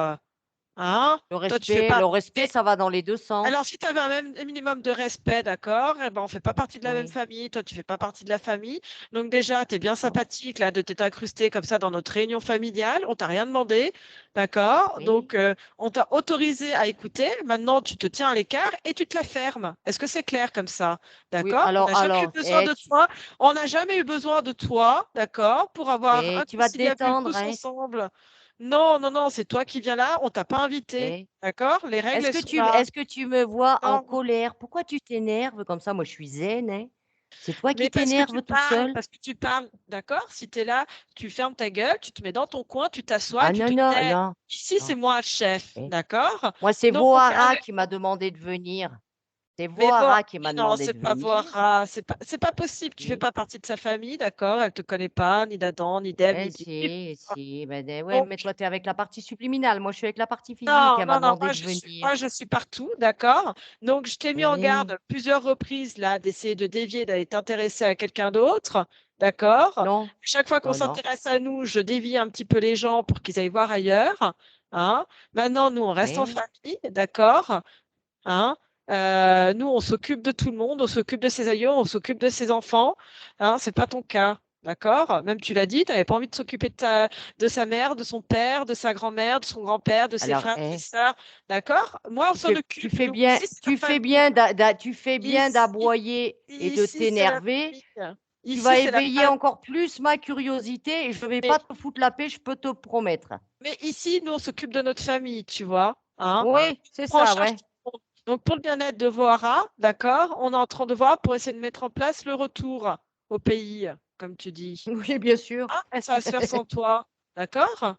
[SPEAKER 3] Hein? Toi, tu fais
[SPEAKER 2] Le
[SPEAKER 3] pas.
[SPEAKER 2] respect, ça va dans les deux
[SPEAKER 3] Alors,
[SPEAKER 2] sens.
[SPEAKER 3] si tu avais un minimum de respect, d'accord, eh ben, on ne fait pas partie de la même
[SPEAKER 2] Oui,
[SPEAKER 3] famille. Toi, tu ne fais pas partie de la famille. Donc, déjà, tu es bien
[SPEAKER 2] non,
[SPEAKER 3] sympathique là, de t'être incrusté comme ça dans notre réunion familiale. On t'a rien demandé, d'accord?
[SPEAKER 2] oui.
[SPEAKER 3] Donc, on t'a autorisé à écouter. Maintenant, tu te tiens à l'écart et tu te la fermes. Est-ce que c'est clair comme ça?
[SPEAKER 2] Oui,
[SPEAKER 3] D'accord? On n'a jamais eu besoin de toi. On n'a jamais eu besoin de toi, d'accord, pour avoir un
[SPEAKER 2] tu vas te
[SPEAKER 3] conciliabule
[SPEAKER 2] détendre,
[SPEAKER 3] tous
[SPEAKER 2] hein.
[SPEAKER 3] ensemble. Non, non, non, c'est toi qui viens là. On t'a pas invité.
[SPEAKER 2] Eh.
[SPEAKER 3] D'accord? Les règles, elles sont là.
[SPEAKER 2] Est-ce que tu me vois en
[SPEAKER 3] Non.
[SPEAKER 2] colère? Pourquoi tu t'énerves comme ça? Moi, je suis zen, hein. C'est toi qui
[SPEAKER 3] Mais
[SPEAKER 2] t'énerves tout seul?
[SPEAKER 3] parce que tu parles, d'accord? Si tu es là, tu fermes ta gueule, tu te mets dans ton coin, tu t'assois et
[SPEAKER 2] Ah
[SPEAKER 3] tu
[SPEAKER 2] non,
[SPEAKER 3] te
[SPEAKER 2] non,
[SPEAKER 3] tais.
[SPEAKER 2] non,
[SPEAKER 3] Ici, c'est
[SPEAKER 2] non.
[SPEAKER 3] moi le chef,
[SPEAKER 2] Eh.
[SPEAKER 3] d'accord?
[SPEAKER 2] Moi, c'est
[SPEAKER 3] Donc,
[SPEAKER 2] Vohara qui m'a demandé de venir. C'est
[SPEAKER 3] mais bon,
[SPEAKER 2] Vohara qui
[SPEAKER 3] mais
[SPEAKER 2] m'a
[SPEAKER 3] non,
[SPEAKER 2] demandé
[SPEAKER 3] c'est
[SPEAKER 2] de
[SPEAKER 3] pas
[SPEAKER 2] venir.
[SPEAKER 3] Vohara, c'est pas possible. Tu fais
[SPEAKER 2] Oui.
[SPEAKER 3] pas partie de sa famille, d'accord? Elle te connaît pas, ni d'Adam, ni d'Ève,
[SPEAKER 2] Eh
[SPEAKER 3] ni d'Yves.
[SPEAKER 2] si, si, ouais,
[SPEAKER 3] Donc,
[SPEAKER 2] mais toi, tu es avec la partie subliminale. Moi, je suis avec la partie physique.
[SPEAKER 3] non,
[SPEAKER 2] Elle m'a
[SPEAKER 3] non, non,
[SPEAKER 2] demandé de venir.
[SPEAKER 3] moi, je suis partout, d'accord? Donc, je t'ai mis en
[SPEAKER 2] Oui.
[SPEAKER 3] garde plusieurs reprises, là, d'essayer de dévier, d'aller t'intéresser à quelqu'un d'autre, d'accord?
[SPEAKER 2] Non,
[SPEAKER 3] Chaque fois qu'on
[SPEAKER 2] non, non.
[SPEAKER 3] s'intéresse à nous, je dévie un petit peu les gens pour qu'ils aillent voir ailleurs, hein? Maintenant, nous, on reste en
[SPEAKER 2] Oui.
[SPEAKER 3] famille, d'accord? Hein? Nous, on s'occupe de tout le monde, on s'occupe de ses aïeux, on s'occupe de ses enfants, hein? C'est pas ton cas. D'accord? Même tu l'as dit, tu n'avais pas envie de s'occuper de sa mère, de son père, de sa grand-mère, de son grand-père, de ses
[SPEAKER 2] Alors,
[SPEAKER 3] frères, de ses sœurs. D'accord? Moi, on s'en occupe. Nous, ici, c'est la famille.
[SPEAKER 2] tu fais bien
[SPEAKER 3] Ici,
[SPEAKER 2] d'aboyer et de
[SPEAKER 3] ici, c'est la
[SPEAKER 2] t'énerver.
[SPEAKER 3] famille.
[SPEAKER 2] Tu
[SPEAKER 3] Ici,
[SPEAKER 2] vas
[SPEAKER 3] c'est la
[SPEAKER 2] éveiller
[SPEAKER 3] famille.
[SPEAKER 2] encore plus ma curiosité et je vais
[SPEAKER 3] Mais,
[SPEAKER 2] pas te foutre la paix, je peux te promettre.
[SPEAKER 3] mais ici, nous, on s'occupe de notre famille, tu vois. Hein?
[SPEAKER 2] Oui, c'est
[SPEAKER 3] Prends en
[SPEAKER 2] ça,
[SPEAKER 3] charge
[SPEAKER 2] ouais.
[SPEAKER 3] tout le monde. Donc, pour le bien-être de Vohara, d'accord, on est en train de voir pour essayer de mettre en place le retour au pays, comme tu dis.
[SPEAKER 2] Oui, bien sûr.
[SPEAKER 3] Ah, ça va se faire sans toi, d'accord?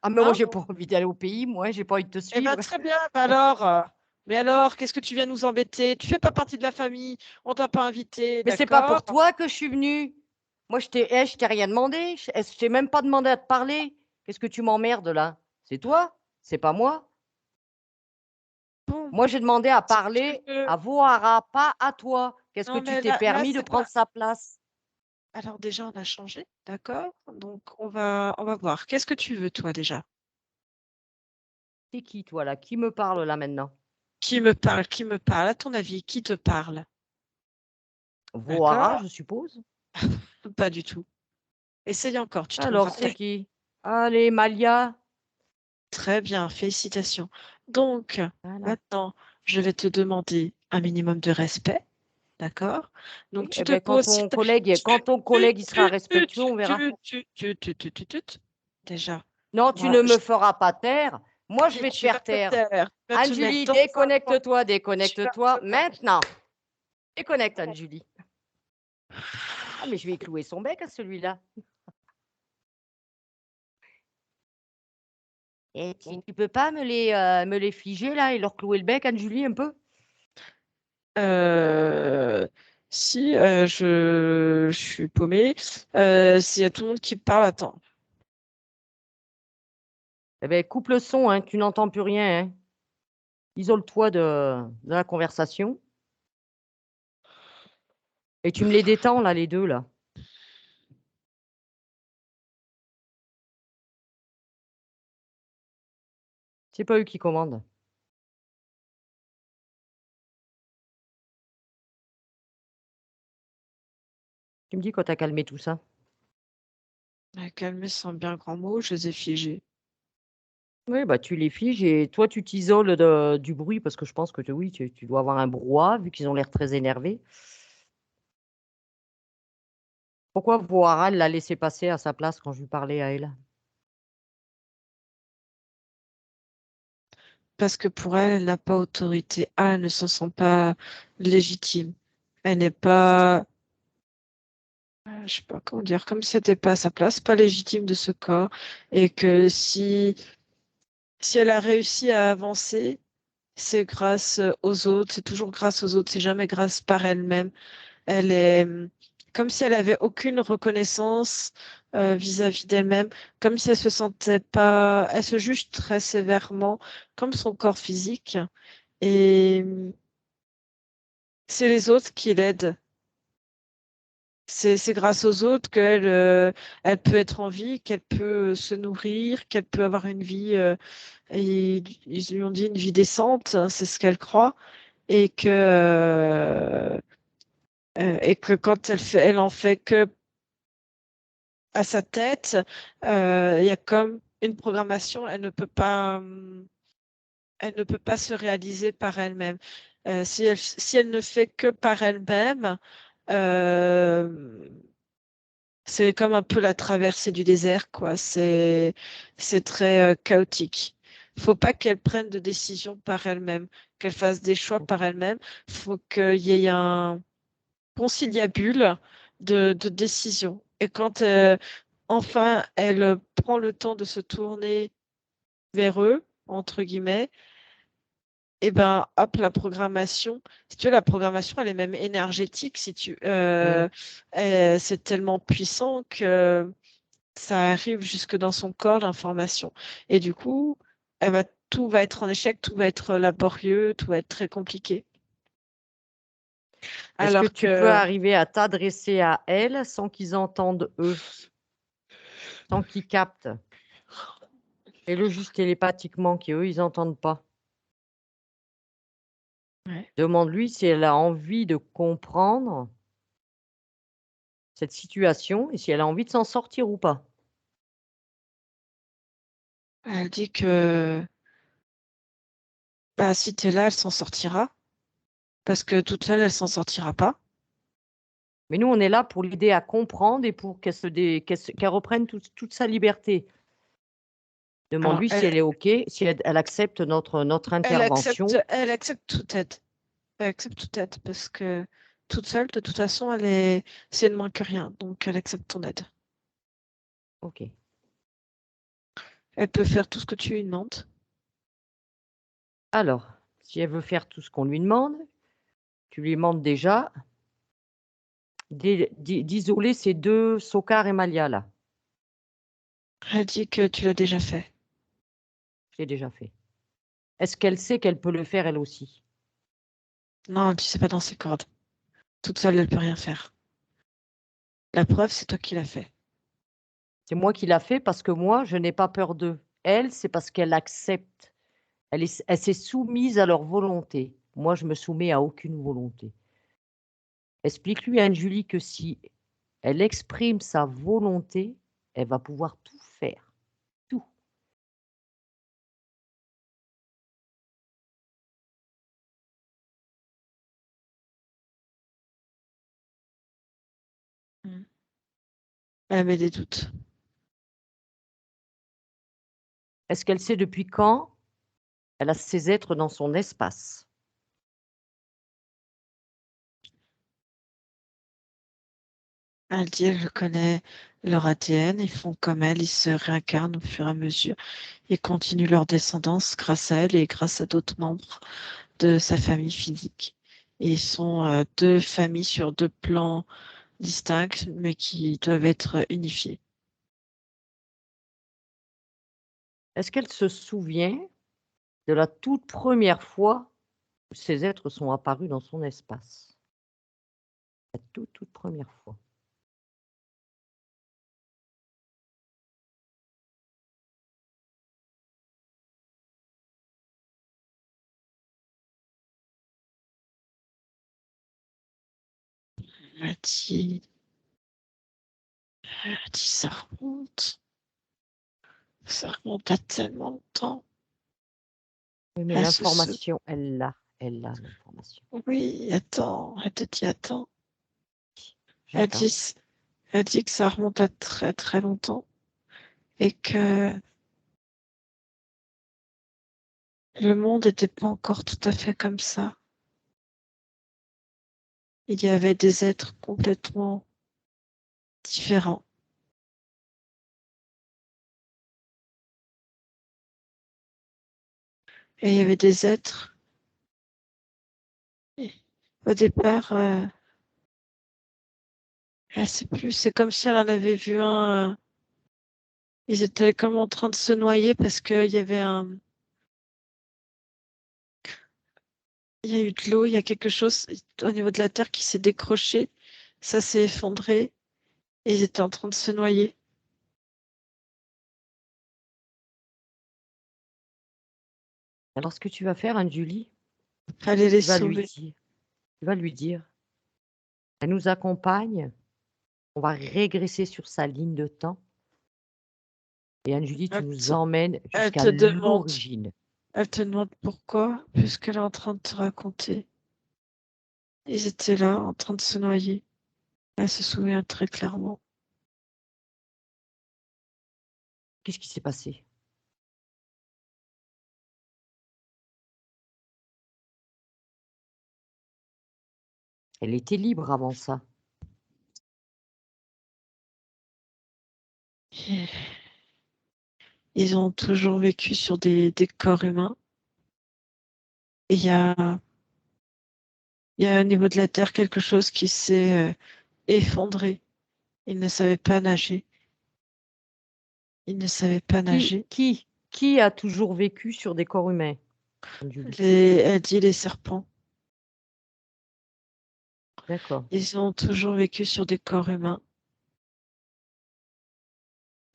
[SPEAKER 2] Ah, mais moi,
[SPEAKER 3] Hein?
[SPEAKER 2] j'ai pas envie d'aller au pays, moi, j'ai pas envie de te
[SPEAKER 3] Eh bien,
[SPEAKER 2] suivre.
[SPEAKER 3] très bien. Bah alors, mais alors, qu'est-ce que tu viens nous embêter? Tu fais pas partie de la famille, on t'a pas invité,
[SPEAKER 2] Mais c'est pas
[SPEAKER 3] d'accord?
[SPEAKER 2] pour toi que je suis venue. Moi, je t'ai rien demandé. Je t'ai même pas demandé à te parler. Qu'est-ce que tu m'emmerdes là? C'est toi, c'est pas moi.
[SPEAKER 3] Bon,
[SPEAKER 2] Moi, j'ai demandé à
[SPEAKER 3] si tu
[SPEAKER 2] parler
[SPEAKER 3] veux.
[SPEAKER 2] à Vohara, pas à toi. Qu'est-ce que
[SPEAKER 3] Non,
[SPEAKER 2] tu
[SPEAKER 3] mais
[SPEAKER 2] t'es
[SPEAKER 3] là,
[SPEAKER 2] permis de
[SPEAKER 3] c'est
[SPEAKER 2] prendre
[SPEAKER 3] pas.
[SPEAKER 2] sa place?
[SPEAKER 3] Alors déjà, on a changé, d'accord? Donc, on va voir. Qu'est-ce que tu veux, toi, déjà?
[SPEAKER 2] C'est qui, toi, là? Qui me parle là maintenant?
[SPEAKER 3] Qui me parle? Qui me parle? À ton avis, qui te parle?
[SPEAKER 2] Vohara,
[SPEAKER 3] D'accord?
[SPEAKER 2] je suppose.
[SPEAKER 3] Pas du tout. Essaye encore, tu
[SPEAKER 2] Alors,
[SPEAKER 3] trouveras
[SPEAKER 2] c'est
[SPEAKER 3] peut-être.
[SPEAKER 2] qui? Allez, Malia.
[SPEAKER 3] Très bien, félicitations. Donc,
[SPEAKER 2] Voilà.
[SPEAKER 3] maintenant, je vais te demander un minimum de respect, d'accord? Donc,
[SPEAKER 2] Oui,
[SPEAKER 3] tu
[SPEAKER 2] eh
[SPEAKER 3] te
[SPEAKER 2] ben,
[SPEAKER 3] poses. Si t'as-
[SPEAKER 2] quand ton collègue il sera respectueux, on verra.
[SPEAKER 3] Déjà,
[SPEAKER 2] Non, tu
[SPEAKER 3] moi,
[SPEAKER 2] ne me feras pas taire. Moi, je
[SPEAKER 3] et
[SPEAKER 2] vais te
[SPEAKER 3] tu vas
[SPEAKER 2] faire
[SPEAKER 3] te
[SPEAKER 2] taire.
[SPEAKER 3] taire, tu vas te mettre
[SPEAKER 2] Anne-Julie,
[SPEAKER 3] dans un coin,
[SPEAKER 2] déconnecte-toi,
[SPEAKER 3] tu vas
[SPEAKER 2] déconnecte-toi
[SPEAKER 3] te mettre.
[SPEAKER 2] maintenant. Déconnecte, Anne-Julie. Ah, mais je vais clouer son bec à celui-là. Et tu peux pas me les figer là et leur clouer le bec, Anne-Julie, un peu?
[SPEAKER 3] Euh, Si, je suis paumée. S'il y a tout le monde qui parle, attends.
[SPEAKER 2] Eh ben, coupe le son, hein, tu n'entends plus rien. Hein. Isole-toi de la conversation. Et tu me les détends, là, les deux, là. C'est pas eux qui commandent. Tu me dis quand t'as calmé tout ça.
[SPEAKER 3] Calmer, c'est un bien grand mot, je les ai figés.
[SPEAKER 2] Oui, bah, tu les figes et toi, tu t'isoles du bruit parce que je pense que oui, tu dois avoir un brouhaha vu qu'ils ont l'air très énervés. Pourquoi Voharal l'a laissé passer à sa place quand je lui parlais à elle?
[SPEAKER 3] Parce que pour elle, elle n'a pas autorité. Ah, elle ne se sent pas légitime. Elle n'est pas, je sais pas comment dire, comme si elle n'était pas à sa place, pas légitime de ce corps. Et que si elle a réussi à avancer, c'est grâce aux autres, c'est toujours grâce aux autres, c'est jamais grâce par elle-même. Elle est comme si elle avait aucune reconnaissance vis-à-vis d'elle-même, comme si elle se sentait pas, elle se juge très sévèrement, comme son corps physique. Et c'est les autres qui l'aident. C'est grâce aux autres qu'elle elle peut être en vie, qu'elle peut se nourrir, qu'elle peut avoir une vie. Et ils lui ont dit une vie décente, hein, c'est ce qu'elle croit, et que quand elle en fait que à sa tête, il y a comme une programmation, elle ne peut pas se réaliser par elle-même. Si elle ne fait que par elle-même, euh, c'est comme un peu la traversée du désert, quoi. C'est très chaotique. Faut pas qu'elle prenne de décisions par elle-même, qu'elle fasse des choix par elle-même. Faut qu'il y ait un conciliabule de décisions. Et quand enfin elle prend le temps de se tourner vers eux, entre guillemets, et ben hop, la programmation, si tu veux, la programmation, elle est même énergétique, si tu
[SPEAKER 2] Mm.
[SPEAKER 3] c'est tellement puissant que ça arrive jusque dans son corps, l'information. Et du coup, tout va être en échec, tout va être laborieux, tout va être très compliqué.
[SPEAKER 2] Est-ce que
[SPEAKER 3] Alors
[SPEAKER 2] tu peux
[SPEAKER 3] que
[SPEAKER 2] arriver à t'adresser à elle sans qu'ils entendent eux, sans qu'ils captent? Fais-le juste télépathiquement, qu'eux, ils n'entendent pas.
[SPEAKER 3] ouais.
[SPEAKER 2] Demande-lui si elle a envie de comprendre cette situation et si elle a envie de s'en sortir ou pas.
[SPEAKER 3] Elle dit que bah, si tu es là, elle s'en sortira. Parce que toute seule, elle s'en sortira pas.
[SPEAKER 2] Mais nous, on est là pour l'aider à comprendre et pour qu'elle reprenne toute sa liberté.
[SPEAKER 3] Alors,
[SPEAKER 2] Demande-lui si elle est OK, si elle accepte notre intervention.
[SPEAKER 3] elle accepte toute aide. Elle accepte toute aide parce que toute seule, de toute façon, si elle ne manque rien. Donc, elle accepte ton aide.
[SPEAKER 2] OK.
[SPEAKER 3] Elle peut faire tout ce que tu lui demandes.
[SPEAKER 2] Alors, si elle veut faire tout ce qu'on lui demande, tu lui demandes déjà d'isoler ces 2 Sokar et Malia là.
[SPEAKER 3] Elle dit que tu l'as déjà fait.
[SPEAKER 2] Je l'ai déjà fait. Est-ce qu'elle sait qu'elle peut le faire elle aussi?
[SPEAKER 3] Non, tu sais pas dans ses cordes. Toute seule, elle peut rien faire. La preuve, c'est toi qui l'as fait.
[SPEAKER 2] C'est moi qui l'a fait parce que moi, je n'ai pas peur d'eux. Elle, c'est parce qu'elle accepte. Elle s'est soumise à leur volonté. Moi, je me soumets à aucune volonté. Explique-lui à Anne-Julie que si elle exprime sa volonté, elle va pouvoir tout faire. Tout.
[SPEAKER 3] Mm. Elle met des doutes.
[SPEAKER 2] Est-ce qu'elle sait depuis quand elle a ces êtres dans son espace?
[SPEAKER 3] Elle dit, elle connaît leur ADN, ils font comme elle, ils se réincarnent au fur et à mesure. Ils continuent leur descendance grâce à elle et grâce à d'autres membres de sa famille physique. Et ils sont 2 familles sur 2 plans distincts, mais qui doivent être unifiés.
[SPEAKER 2] Est-ce qu'elle se souvient de la toute première fois où ces êtres sont apparus dans son espace? La toute première fois.
[SPEAKER 3] Elle dit ça remonte à tellement longtemps.
[SPEAKER 2] Oui, mais
[SPEAKER 3] Elle se sou
[SPEAKER 2] l'information, elle l'a l'information.
[SPEAKER 3] Oui, attends, elle te dit attends. Elle
[SPEAKER 2] J'attends.
[SPEAKER 3] dit elle dit que ça remonte à très, très longtemps et que le monde n'était pas encore tout à fait comme ça. Il y avait des êtres complètement différents. Et il y avait des êtres, au départ, je sais plus, c'est comme si elle en avait vu un, ils étaient comme en train de se noyer parce qu'il y avait il y a eu de l'eau, il y a quelque chose au niveau de la terre qui s'est décroché, ça s'est effondré et ils étaient en train de se noyer.
[SPEAKER 2] Alors ce que tu vas faire, Anne-Julie,
[SPEAKER 3] Fallait les
[SPEAKER 2] tu vas lui
[SPEAKER 3] sauver.
[SPEAKER 2] dire tu vas lui dire: «Elle nous accompagne, on va régresser sur sa ligne de temps et Anne-Julie, tu
[SPEAKER 3] Elle
[SPEAKER 2] nous
[SPEAKER 3] te,
[SPEAKER 2] emmènes
[SPEAKER 3] elle
[SPEAKER 2] jusqu'à
[SPEAKER 3] te demande,
[SPEAKER 2] l'origine».
[SPEAKER 3] elle te demande pourquoi, puisqu'elle est en train de te raconter. Ils étaient là, en train de se noyer. Elle se souvient très clairement.
[SPEAKER 2] Qu'est-ce qui s'est passé? Elle était libre avant ça.
[SPEAKER 3] Ils ont toujours vécu sur des corps humains. Et il y a au niveau de la Terre quelque chose qui s'est effondré. Ils ne savaient pas nager. Ils ne savaient pas
[SPEAKER 2] Qui
[SPEAKER 3] nager.
[SPEAKER 2] qui qui a toujours vécu sur des corps humains, Anne-Julie?
[SPEAKER 3] Elle dit les serpents.
[SPEAKER 2] D'accord.
[SPEAKER 3] Ils ont toujours vécu sur des corps humains.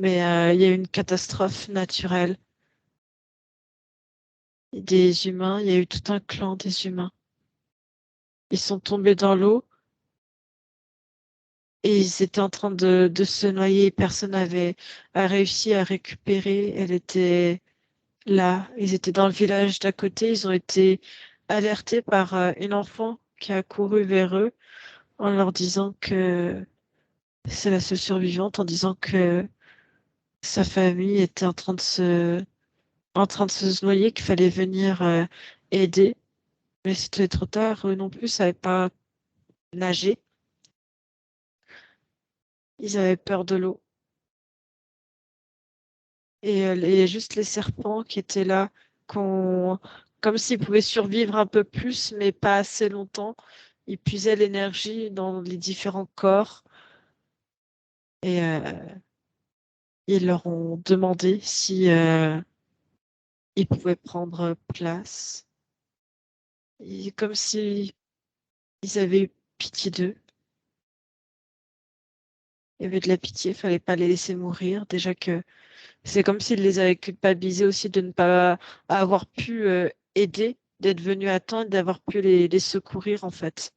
[SPEAKER 3] Mais il y a eu une catastrophe naturelle. Des humains, il y a eu tout un clan des humains. Ils sont tombés dans l'eau et ils étaient en train de se noyer. Personne n'avait réussi à récupérer. Elle était là. Ils étaient dans le village d'à côté. Ils ont été alertés par une enfant qui a couru vers eux en leur disant que c'est la seule survivante, en disant que sa famille était en train de se noyer, qu'il fallait venir aider. Mais c'était trop tard. Eux non plus savaient pas nager. Ils avaient peur de l'eau. Et il y a juste les serpents qui étaient là, qu'on, comme s'ils pouvaient survivre un peu plus, mais pas assez longtemps. Ils puisaient l'énergie dans les différents corps et ils leur ont demandé si ils pouvaient prendre place. Et comme si ils avaient eu pitié d'eux. Il y avait de la pitié, fallait pas les laisser mourir. Déjà que c'est comme s'ils les avaient culpabilisés aussi de ne pas avoir pu aider, d'être venus à temps et d'avoir pu les secourir en fait.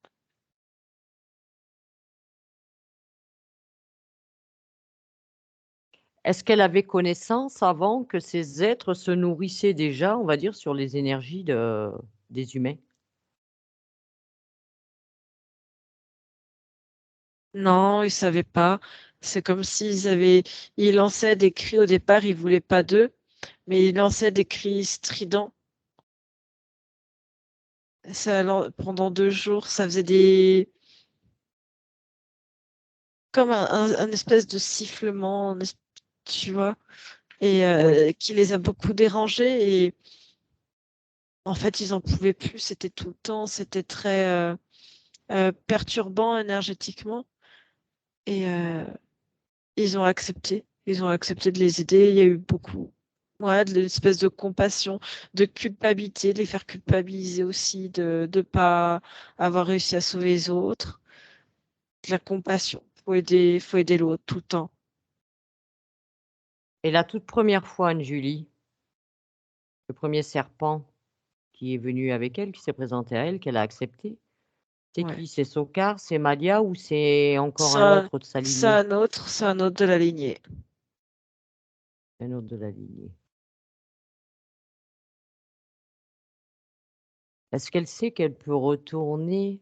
[SPEAKER 2] Est-ce qu'elle avait connaissance avant que ces êtres se nourrissaient déjà, on va dire, sur les énergies des humains?
[SPEAKER 3] Non, ils savaient pas. C'est comme ils lançaient des cris au départ, ils voulaient pas d'eux, mais ils lançaient des cris stridents. Pendant 2 jours, ça faisait comme un espèce de sifflement, tu vois, et
[SPEAKER 2] Oui.
[SPEAKER 3] qui les a beaucoup dérangés. Et En fait, ils en pouvaient plus, c'était tout le temps, c'était très perturbant énergétiquement. Et ils ont accepté. Ils ont accepté de les aider. Il y a eu beaucoup, ouais, de l'espèce de compassion, de culpabilité, de les faire culpabiliser aussi, de ne pas avoir réussi à sauver les autres. De la compassion. Faut aider l'autre tout le temps.
[SPEAKER 2] Et la toute première fois, Anne-Julie, le premier serpent qui est venu avec elle, qui s'est présenté à elle, qu'elle a accepté, c'est
[SPEAKER 3] Ouais.
[SPEAKER 2] qui? C'est Sokar, c'est Malia ou c'est encore un
[SPEAKER 3] Ça,
[SPEAKER 2] autre de sa lignée?
[SPEAKER 3] c'est un autre de la lignée.
[SPEAKER 2] Un autre de la lignée. Est-ce qu'elle sait qu'elle peut retourner,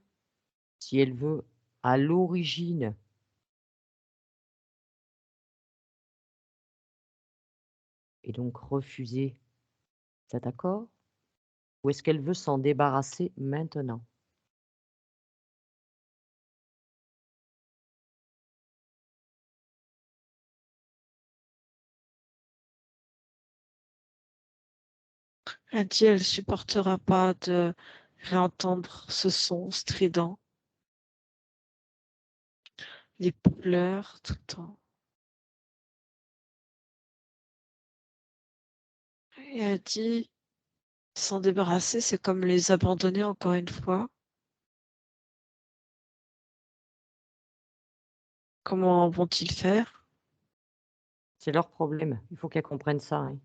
[SPEAKER 2] si elle veut, à l'origine et donc refuser cet accord? Ou est-ce qu'elle veut s'en débarrasser maintenant?
[SPEAKER 3] Elle dit elle supportera pas de réentendre ce son strident, les pleurs tout le temps. Et elle dit s'en débarrasser, c'est comme les abandonner encore une fois. Comment vont-ils faire?
[SPEAKER 2] C'est leur problème, il faut qu'elle comprenne ça, hein.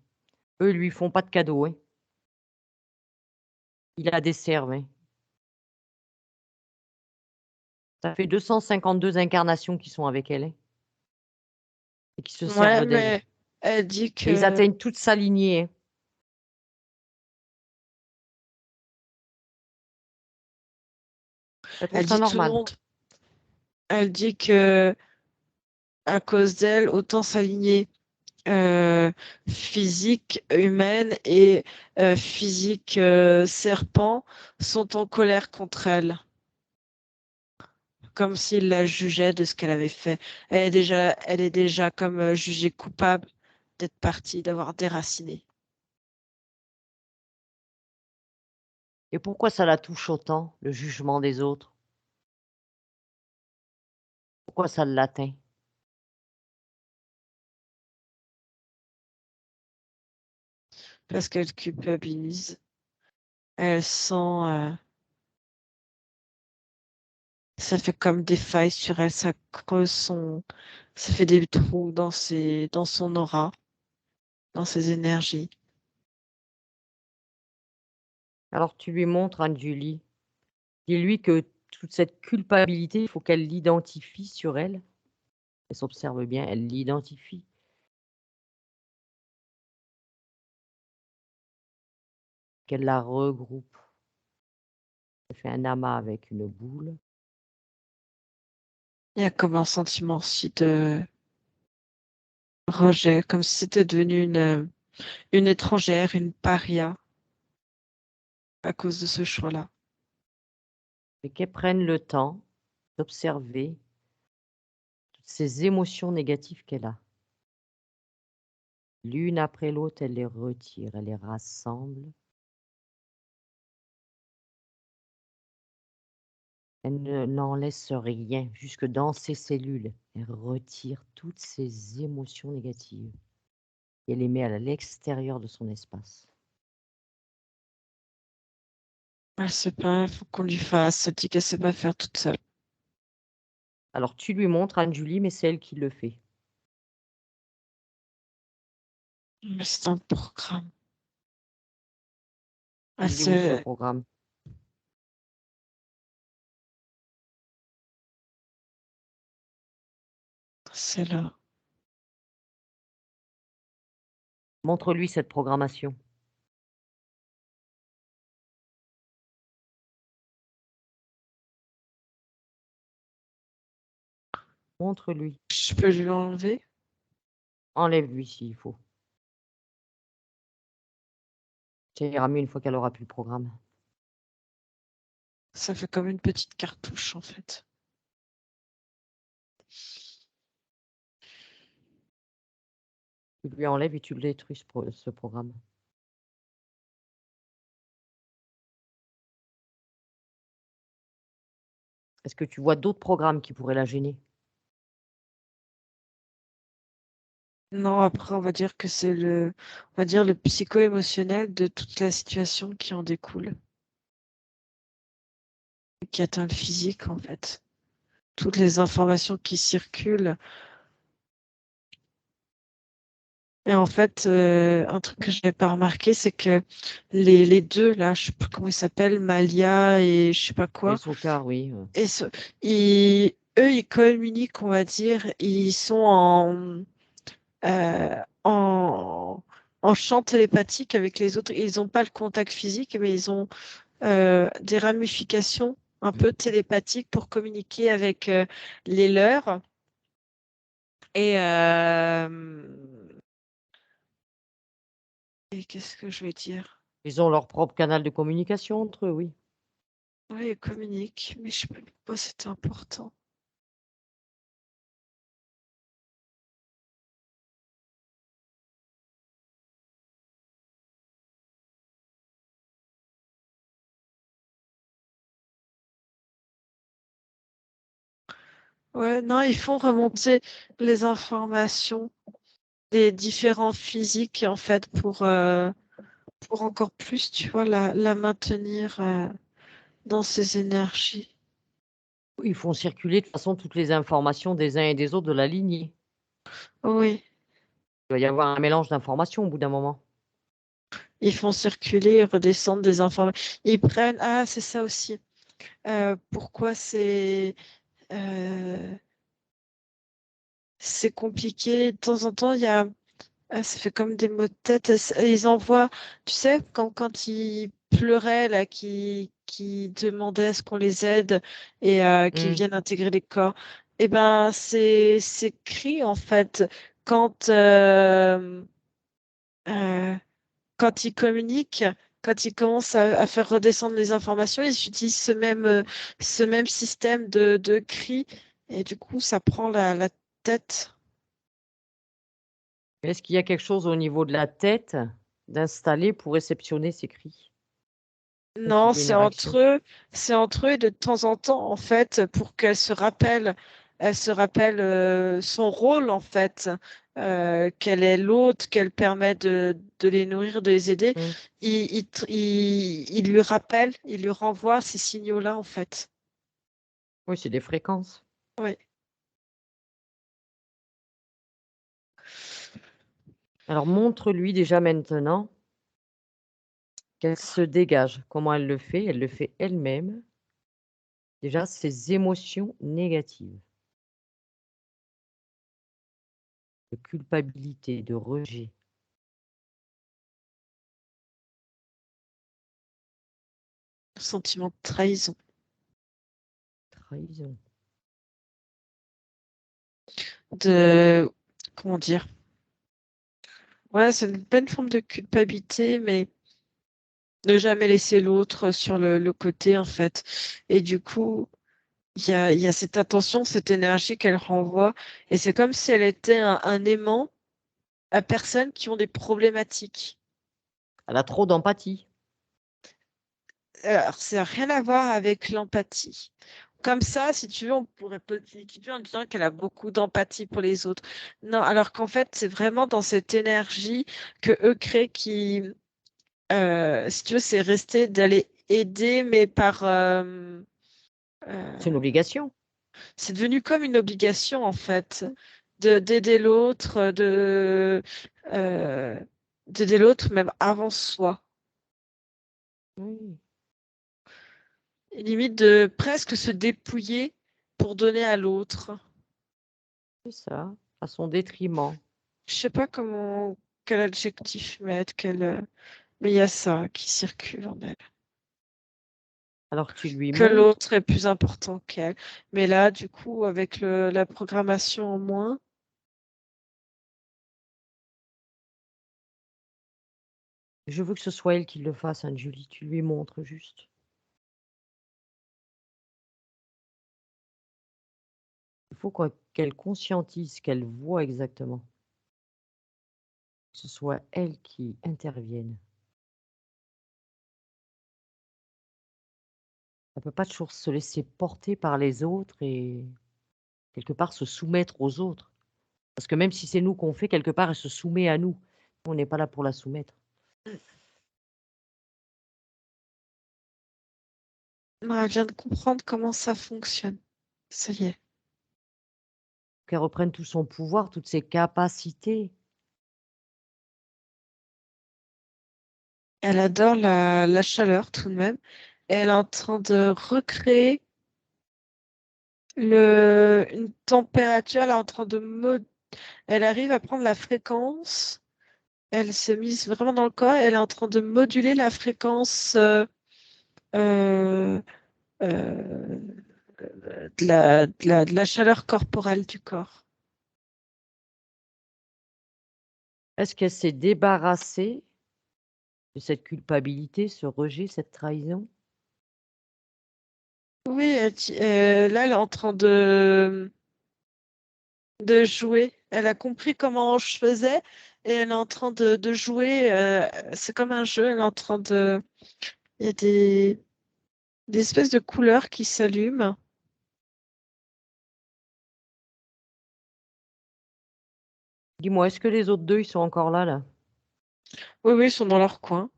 [SPEAKER 2] Eux, ils lui font pas de cadeaux, hein. Il la desservent, hein. Ça fait 252 incarnations qui sont avec elle, hein, et qui se
[SPEAKER 3] Ouais,
[SPEAKER 2] servent d'elle.
[SPEAKER 3] mais elle dit
[SPEAKER 2] Et ils
[SPEAKER 3] que
[SPEAKER 2] atteignent toute sa lignée, hein. Elle trouve
[SPEAKER 3] elle
[SPEAKER 2] ça
[SPEAKER 3] dit tout le
[SPEAKER 2] normal.
[SPEAKER 3] monde. Elle dit que à cause d'elle, autant s'aligner physique humaine et physique serpent sont en colère contre elle, comme s'ils la jugeaient de ce qu'elle avait fait. Elle est déjà comme jugée coupable d'être partie, d'avoir déraciné.
[SPEAKER 2] Et pourquoi ça la touche autant, le jugement des autres? Pourquoi ça l'atteint?
[SPEAKER 3] Parce qu'elle culpabilise. Elle sent, ça fait comme des failles sur elle, ça creuse ça fait des trous dans son aura, dans ses énergies.
[SPEAKER 2] Alors tu lui montres, Anne-Julie, dis-lui que toute cette culpabilité, il faut qu'elle l'identifie sur elle. Elle s'observe bien, elle l'identifie. Qu'elle la regroupe. Elle fait un amas avec une boule.
[SPEAKER 3] Il y a comme un sentiment aussi de rejet, comme si c'était devenu une étrangère, une paria à cause de ce choix-là.
[SPEAKER 2] Et qu'elle prenne le temps d'observer toutes ces émotions négatives qu'elle a. L'une après l'autre, elle les retire, elle les rassemble. Elle n'en laisse rien, jusque dans ses cellules. Elle retire toutes ces émotions négatives et elle les met à l'extérieur de son espace.
[SPEAKER 3] Elle sait pas, il faut qu'on lui fasse. Elle dit qu'elle sait pas faire toute seule.
[SPEAKER 2] Alors tu lui montres, Anne-Julie, mais c'est elle qui le fait.
[SPEAKER 3] Mais c'est un programme. Elle
[SPEAKER 2] Il est où ce
[SPEAKER 3] sait,
[SPEAKER 2] programme?
[SPEAKER 3] c'est là.
[SPEAKER 2] Montre-lui cette programmation. Montre-lui.
[SPEAKER 3] Je peux lui enlever.
[SPEAKER 2] Enlève-lui s'il faut. Ça ira mieux une fois qu'elle aura plus le programme.
[SPEAKER 3] Ça fait comme une petite cartouche, en fait.
[SPEAKER 2] Tu lui enlèves et tu le détruis ce programme. Est-ce que tu vois d'autres programmes qui pourraient la gêner?
[SPEAKER 3] Non, après, on va dire que c'est on va dire le psycho-émotionnel de toute la situation qui en découle, qui atteint le physique, en fait. Toutes les informations qui circulent. Et en fait, un truc que je n'avais pas remarqué, c'est que les deux, là, je sais plus comment ils s'appellent, Malia et je sais pas
[SPEAKER 2] Et le
[SPEAKER 3] quoi,
[SPEAKER 2] Sokar, oui.
[SPEAKER 3] et eux, ils communiquent, on va dire, ils sont euh, en, en champ télépathique avec les autres. Ils n'ont pas le contact physique, mais ils ont des ramifications un peu télépathiques pour communiquer avec les leurs. Et qu'est-ce que je vais dire?
[SPEAKER 2] Ils ont leur propre canal de communication entre eux, oui.
[SPEAKER 3] Oui, ils communiquent, mais je sais pas pourquoi c'était important. Ouais, non, ils font remonter les informations des différents physiques, en fait, pour encore plus, tu vois, la maintenir dans ses énergies.
[SPEAKER 2] Ils font circuler de toute façon toutes les informations des uns et des autres de la lignée.
[SPEAKER 3] Oui,
[SPEAKER 2] Il doit y avoir un mélange d'informations au bout d'un moment.
[SPEAKER 3] ils font circuler et redescendre des informations. Ils prennent, ah, c'est ça aussi. Pourquoi euh, c'est compliqué. De temps en temps, il y a, ah, ça fait comme des mots de tête. Ils envoient, tu sais, quand ils pleuraient, là, qui demandaient à ce qu'on les aide et qu'ils
[SPEAKER 2] Mmh.
[SPEAKER 3] viennent intégrer les corps. Eh ben, c'est écrit, en fait, quand, euh, quand ils communiquent, quand ils commencent à faire redescendre les informations, ils utilisent ce même système de cris et du coup, ça prend la tête.
[SPEAKER 2] Est-ce qu'il y a quelque chose au niveau de la tête d'installé pour réceptionner ces cris? Est-ce
[SPEAKER 3] Non,
[SPEAKER 2] qu'il y a une réaction?
[SPEAKER 3] c'est entre eux et de temps en temps, en fait, pour elle se rappelle son rôle, en fait, qu'elle est l'hôte, qu'elle permet de les nourrir, de les aider.
[SPEAKER 2] Mmh.
[SPEAKER 3] Il lui rappelle, il lui renvoie ces signaux-là, en fait.
[SPEAKER 2] Oui, c'est des fréquences.
[SPEAKER 3] Oui.
[SPEAKER 2] Alors montre-lui déjà maintenant qu'elle se dégage. Comment elle le fait? Elle le fait elle-même. Déjà, ses émotions négatives, de culpabilité, de rejet,
[SPEAKER 3] Sentiment de trahison.
[SPEAKER 2] trahison.
[SPEAKER 3] De, comment dire? Ouais, c'est une pleine forme de culpabilité, mais ne jamais laisser l'autre sur le côté, en fait. Et du coup, il y a cette attention, cette énergie qu'elle renvoie. Et c'est comme si elle était un aimant à personnes qui ont des problématiques.
[SPEAKER 2] Elle a trop d'empathie.
[SPEAKER 3] Alors, ça n'a rien à voir avec l'empathie. Comme ça, si tu veux, on pourrait l'étudier en disant qu'elle a beaucoup d'empathie pour les autres. Non, alors qu'en fait, c'est vraiment dans cette énergie que eux créent qui, si tu veux, c'est rester d'aller aider, mais par,
[SPEAKER 2] C'est une
[SPEAKER 3] euh,
[SPEAKER 2] obligation.
[SPEAKER 3] c'est devenu comme une obligation en fait, de d'aider l'autre, euh, d'aider l'autre même avant soi.
[SPEAKER 2] Oui,
[SPEAKER 3] Et limite de presque se dépouiller pour donner à l'autre.
[SPEAKER 2] c'est ça, à son détriment.
[SPEAKER 3] Je sais pas quel adjectif mettre, mais il y a ça qui circule en elle.
[SPEAKER 2] Alors tu lui
[SPEAKER 3] Que
[SPEAKER 2] montres.
[SPEAKER 3] l'autre est plus important qu'elle. Mais là, du coup, avec la programmation en moins,
[SPEAKER 2] Je veux que ce soit elle qui le fasse, Anne-Julie. Tu lui montres juste. Il faut qu'elle conscientise, qu'elle voit exactement. Que ce soit elle qui intervienne. Elle peut pas toujours se laisser porter par les autres et quelque part se soumettre aux autres. Parce que même si c'est nous qu'on fait, quelque part, elle se soumet à nous. On n'est pas là pour la soumettre.
[SPEAKER 3] Ouais, elle vient de comprendre comment ça fonctionne. Ça y est.
[SPEAKER 2] Qu'elle reprenne tout son pouvoir, toutes ses capacités.
[SPEAKER 3] Elle adore la chaleur tout de même. Et elle est en train de recréer une température. Elle est en train elle arrive à prendre la fréquence. Elle se mise vraiment dans le corps. Elle est en train de moduler la fréquence euh, euh, de la chaleur corporelle du corps.
[SPEAKER 2] Est-ce qu'elle s'est débarrassée de cette culpabilité, ce rejet, cette trahison?
[SPEAKER 3] Oui, là, elle est en train de jouer. Elle a compris comment je faisais et elle est en train de jouer. C'est comme un jeu. Elle est en train de. Il y a des espèces de couleurs qui s'allument.
[SPEAKER 2] Dis-moi, est-ce que les autres deux, ils sont encore là?
[SPEAKER 3] Oui, oui, ils sont dans leur coin.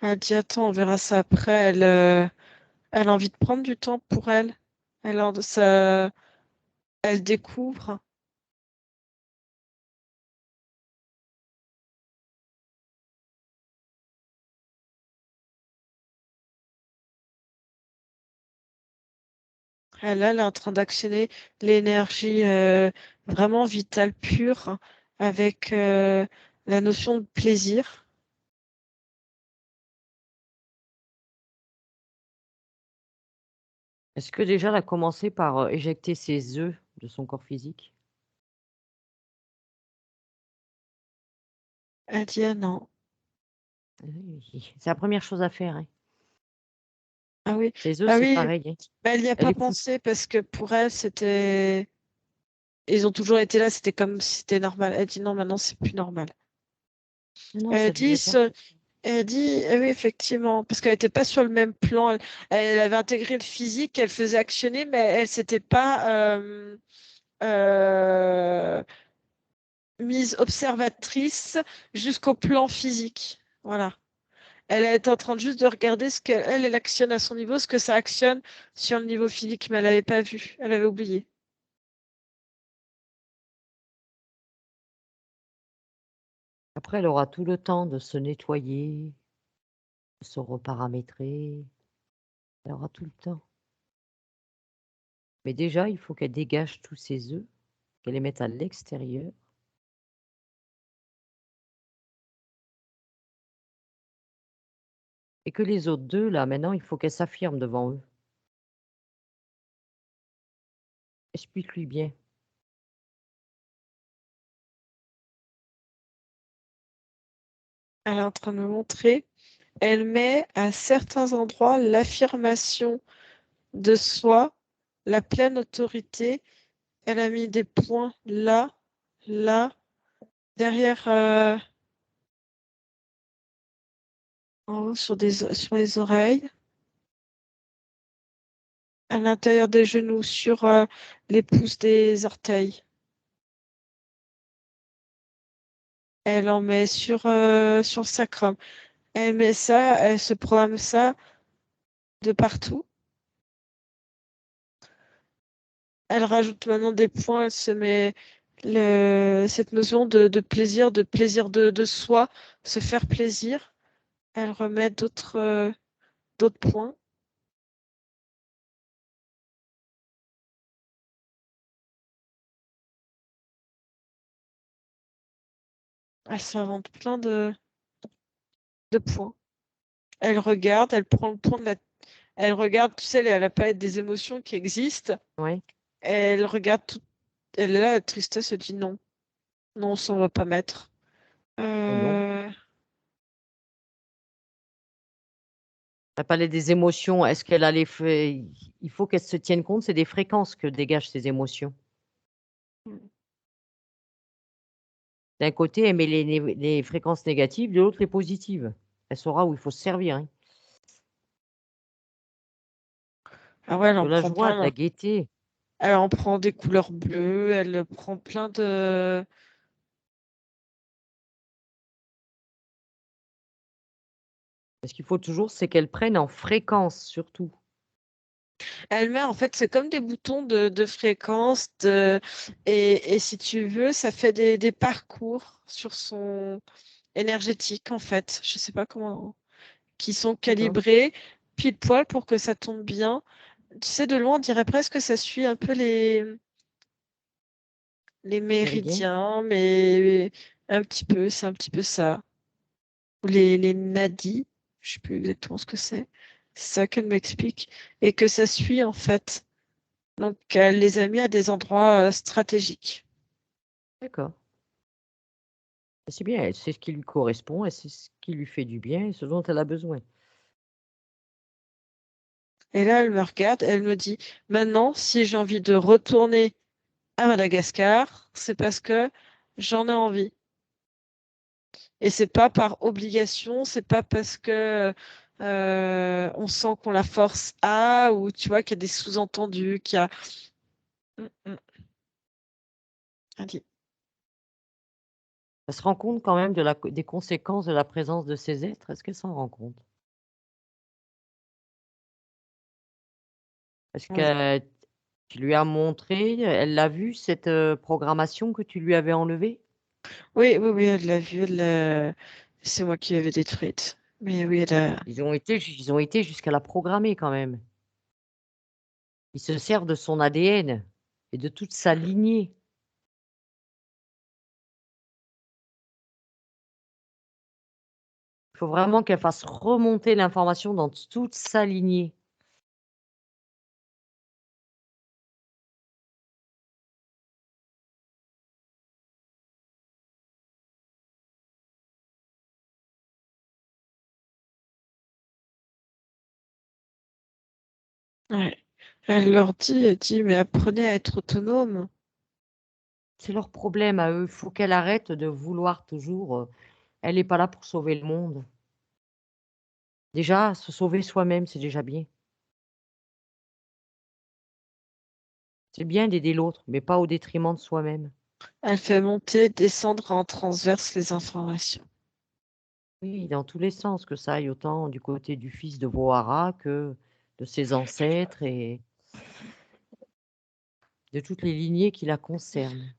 [SPEAKER 3] Elle dit, attends, on verra ça après. Elle a envie de prendre du temps pour elle. Elle découvre. Elle est en train d'actionner l'énergie vraiment vitale pure avec la notion de plaisir.
[SPEAKER 2] Est-ce que déjà elle a commencé par éjecter ses œufs de son corps physique?
[SPEAKER 3] Elle dit, ah non.
[SPEAKER 2] Oui, c'est la première chose à faire, hein.
[SPEAKER 3] Ah oui,
[SPEAKER 2] Les œufs,
[SPEAKER 3] ah
[SPEAKER 2] c'est
[SPEAKER 3] oui,
[SPEAKER 2] pareil, hein.
[SPEAKER 3] bah, elle n'y a
[SPEAKER 2] Elle
[SPEAKER 3] pas
[SPEAKER 2] écoute.
[SPEAKER 3] pensé parce que pour elle, c'était. Ils ont toujours été là, c'était comme si c'était normal. Elle dit non, maintenant c'est plus normal.
[SPEAKER 2] Non,
[SPEAKER 3] Elle
[SPEAKER 2] ça
[SPEAKER 3] dit,
[SPEAKER 2] devait pas.
[SPEAKER 3] elle dit, oui, effectivement, parce qu'elle n'était pas sur le même plan. Elle avait intégré le physique, elle faisait actionner, mais elle s'était pas euh, mise observatrice jusqu'au plan physique. Voilà. Elle est en train juste de regarder ce qu'elle elle actionne à son niveau, ce que ça actionne sur le niveau physique, mais elle n'avait pas vu, elle avait oublié.
[SPEAKER 2] Après, elle aura tout le temps de se nettoyer, de se reparamétrer. Elle aura tout le temps. Mais déjà, il faut qu'elle dégage tous ses œufs, qu'elle les mette à l'extérieur. Et que les autres deux, là, maintenant, il faut qu'elle s'affirme devant eux. Explique-lui bien.
[SPEAKER 3] Elle est en train de me montrer. Elle met à certains endroits l'affirmation de soi, la pleine autorité. Elle a mis des points là, là, derrière, en haut sur les oreilles, à l'intérieur des genoux, sur les pouces des orteils. Elle en met sur le sacrum. Elle met ça, elle se programme ça de partout. Elle rajoute maintenant des points, elle se met cette notion de plaisir, de soi, se faire plaisir. Elle remet d'autres points. Elle s'invente plein de points. Elle regarde, elle prend le point elle regarde, tu sais, la palette des émotions qui existent.
[SPEAKER 2] Oui.
[SPEAKER 3] Elle regarde tout. Elle est là, la tristesse, elle dit non. Non, ça on va pas mettre.
[SPEAKER 2] Et non.
[SPEAKER 3] Euh,
[SPEAKER 2] Elle parlait des émotions. Est-ce qu'elle a il faut qu'elle se tienne compte, c'est des fréquences que dégagent ces émotions. D'un côté, elle met les fréquences négatives, de l'autre les positives. Elle saura où il faut se servir, hein.
[SPEAKER 3] Ah ouais, elle
[SPEAKER 2] De
[SPEAKER 3] en
[SPEAKER 2] la
[SPEAKER 3] prend
[SPEAKER 2] joie, de la
[SPEAKER 3] plein.
[SPEAKER 2] gaieté.
[SPEAKER 3] Elle en prend des couleurs bleues, elle prend plein de...
[SPEAKER 2] Ce qu'il faut toujours, c'est qu'elle prenne en fréquence, surtout.
[SPEAKER 3] Elle met, en fait, c'est comme des boutons de fréquence, et si tu veux, ça fait des parcours sur son énergétique, en fait. Je sais pas comment... Qui sont
[SPEAKER 2] D'accord.
[SPEAKER 3] calibrés pile poil pour que ça tombe bien. Tu sais, de loin, on dirait presque que ça suit un peu les
[SPEAKER 2] Méridien.
[SPEAKER 3] méridiens, mais un petit peu, c'est un petit peu ça. Ou les nadis, je sais plus exactement ce que c'est. C'est ça qu'elle m'explique. Et que ça suit, en fait. Donc, elle les a mis à des endroits stratégiques.
[SPEAKER 2] D'accord. C'est bien, elle sait ce qui lui correspond, elle sait ce qui lui fait du bien et ce dont elle a besoin.
[SPEAKER 3] Et là, elle me regarde, elle me dit, maintenant, si j'ai envie de retourner à Madagascar, c'est parce que j'en ai envie. Et c'est pas par obligation, c'est pas parce que on sent qu'on la force à, ou tu vois qu'il y a des sous-entendus, qu'il y a... Mm, mm. Allez.
[SPEAKER 2] Elle se rend compte quand même des conséquences de la présence de ces êtres. Est-ce qu'elle s'en rend compte? Est-ce
[SPEAKER 3] Oui,
[SPEAKER 2] que tu lui as montré, elle l'a vu cette, programmation que tu lui avais enlevée?
[SPEAKER 3] oui, oui, oui, elle l'a vu, c'est moi qui l'avais détruite. Mais oui, elle a...
[SPEAKER 2] Ils ont été jusqu'à la programmer quand même. Ils se servent de son ADN et de toute sa lignée. Il faut vraiment qu'elle fasse remonter l'information dans toute sa lignée.
[SPEAKER 3] Ouais. Elle dit, mais apprenez à être autonome.
[SPEAKER 2] C'est leur problème à eux. Il faut qu'elle arrête de vouloir toujours, elle est pas là pour sauver le monde. Déjà, se sauver soi-même, c'est déjà bien. C'est bien d'aider l'autre, mais pas au détriment de soi-même.
[SPEAKER 3] Elle fait monter, descendre en transverse les informations.
[SPEAKER 2] Oui, dans tous les sens, que ça aille autant du côté du fils de Vohara que de ses ancêtres et de toutes les lignées qui la concernent.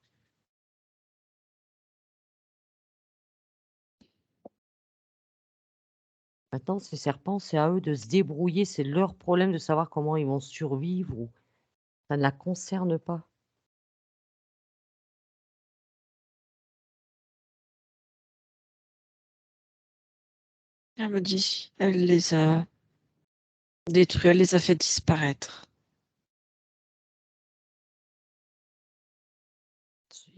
[SPEAKER 2] Maintenant, ces serpents, c'est à eux de se débrouiller, c'est leur problème de savoir comment ils vont survivre ou ça ne la concerne pas.
[SPEAKER 3] Elle me dit, elle les a détruits, elle les a fait disparaître.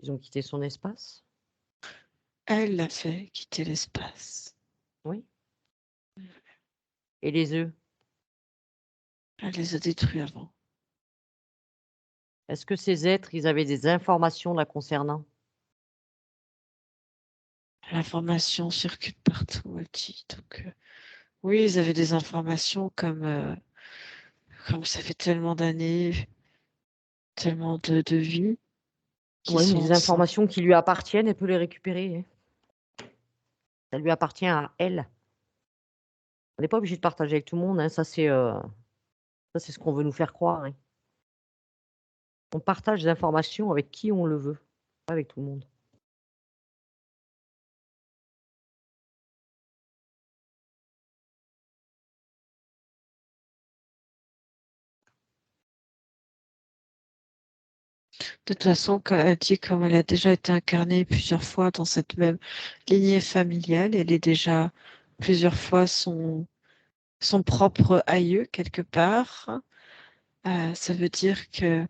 [SPEAKER 2] Ils ont quitté son espace?
[SPEAKER 3] Elle l'a fait quitter l'espace.
[SPEAKER 2] Oui. Et les œufs?
[SPEAKER 3] Elle les a détruits avant.
[SPEAKER 2] Est-ce que ces êtres, ils avaient des informations la concernant?
[SPEAKER 3] L'information circule partout, elle dit. Donc, oui, ils avaient des informations comme ça fait tellement d'années, tellement de vies qui
[SPEAKER 2] Oui, mais
[SPEAKER 3] sont
[SPEAKER 2] des
[SPEAKER 3] ensemble.
[SPEAKER 2] informations qui lui appartiennent, elle peut les récupérer, hein. Ça lui appartient à elle. On n'est pas obligé de partager avec tout le monde, hein, ça c'est ce qu'on veut nous faire croire, hein. On partage des informations avec qui on le veut, pas avec tout le monde.
[SPEAKER 3] De toute façon, quand elle dit comme elle a déjà été incarnée plusieurs fois dans cette même lignée familiale, elle est déjà plusieurs fois son propre aïeux quelque part. Ça veut dire que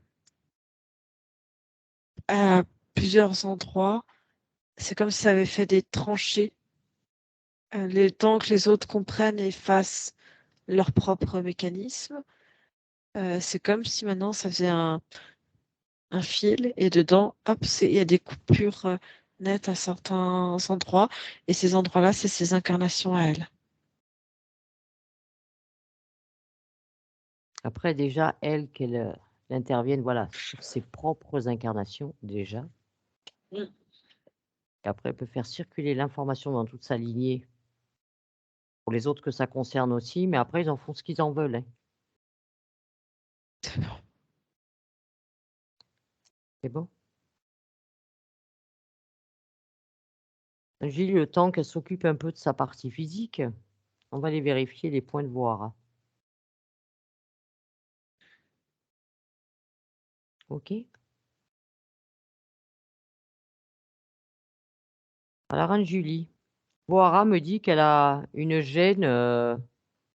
[SPEAKER 3] à plusieurs endroits, c'est comme si ça avait fait des tranchées, le temps que les autres comprennent et fassent leur propre mécanisme. C'est comme si maintenant ça faisait un fil et dedans, hop, il y a des coupures nettes à certains endroits. Et ces endroits-là, c'est ses incarnations à elle.
[SPEAKER 2] Après, déjà, elle, qu'elle intervienne voilà, sur ses propres incarnations, déjà.
[SPEAKER 3] Mm.
[SPEAKER 2] Et après, elle peut faire circuler l'information dans toute sa lignée pour les autres que ça concerne aussi, mais après, ils en font ce qu'ils en veulent. Hein.
[SPEAKER 3] C'est bon.
[SPEAKER 2] C'est bon? J'ai eu le temps qu'elle s'occupe un peu de sa partie physique. On va aller vérifier les points de Vohara. OK? Alors, Anne-Julie, Vohara me dit qu'elle a une gêne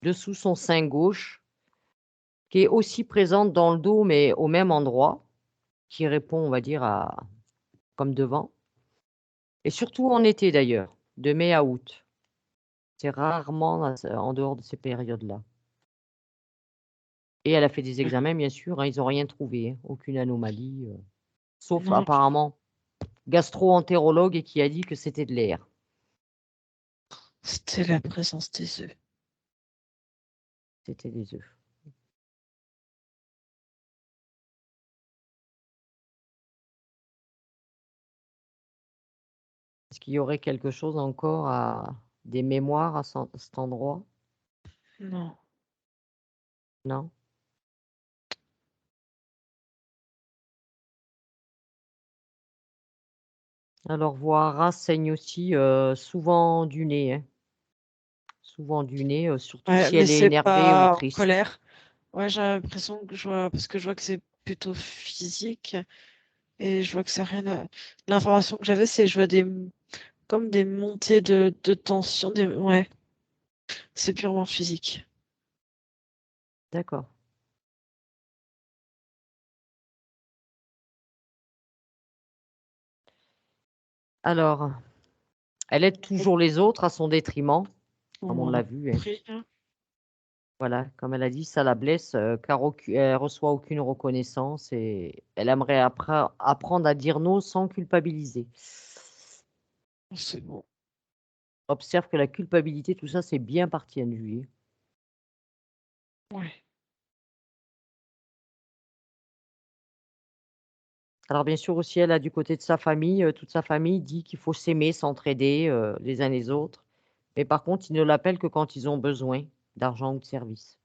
[SPEAKER 2] dessous son sein gauche, qui est aussi présente dans le dos, mais au même endroit, qui répond, on va dire, à comme devant. Et surtout en été d'ailleurs, de mai à août. C'est rarement en dehors de ces périodes-là. Et elle a fait des examens, bien sûr, hein, ils n'ont rien trouvé, hein, aucune anomalie, sauf
[SPEAKER 3] Non,
[SPEAKER 2] apparemment gastro-entérologue et qui a dit que c'était de l'air.
[SPEAKER 3] c'était la présence des œufs.
[SPEAKER 2] C'était des œufs. Est-ce qu'il y aurait quelque chose encore des mémoires à cet endroit?
[SPEAKER 3] Non.
[SPEAKER 2] Non? Alors, Vohara saigne aussi souvent du nez. Hein. Souvent du nez, surtout
[SPEAKER 3] Ouais,
[SPEAKER 2] si
[SPEAKER 3] mais
[SPEAKER 2] elle est
[SPEAKER 3] c'est
[SPEAKER 2] énervée ou
[SPEAKER 3] pas en
[SPEAKER 2] triste.
[SPEAKER 3] colère. Ouais, j'ai l'impression que je vois, parce que je vois que c'est plutôt physique et je vois que ça n'a rien à... L'information que j'avais, c'est je vois comme des montées de tension. Ouais, c'est purement physique.
[SPEAKER 2] D'accord. Alors, elle aide toujours les autres à son détriment, comme on
[SPEAKER 3] On
[SPEAKER 2] l'a
[SPEAKER 3] a
[SPEAKER 2] vu. Hein.
[SPEAKER 3] compris, hein.
[SPEAKER 2] Voilà, comme elle a dit, ça la blesse car elle reçoit aucune reconnaissance et elle aimerait apprendre à dire non sans culpabiliser.
[SPEAKER 3] C'est bon.
[SPEAKER 2] Observe que la culpabilité, tout ça, c'est bien parti à juillet.
[SPEAKER 3] Ouais.
[SPEAKER 2] Alors bien sûr aussi, elle a du côté de sa famille, toute sa famille dit qu'il faut s'aimer, s'entraider les uns les autres. Mais par contre, ils ne l'appellent que quand ils ont besoin d'argent ou de service.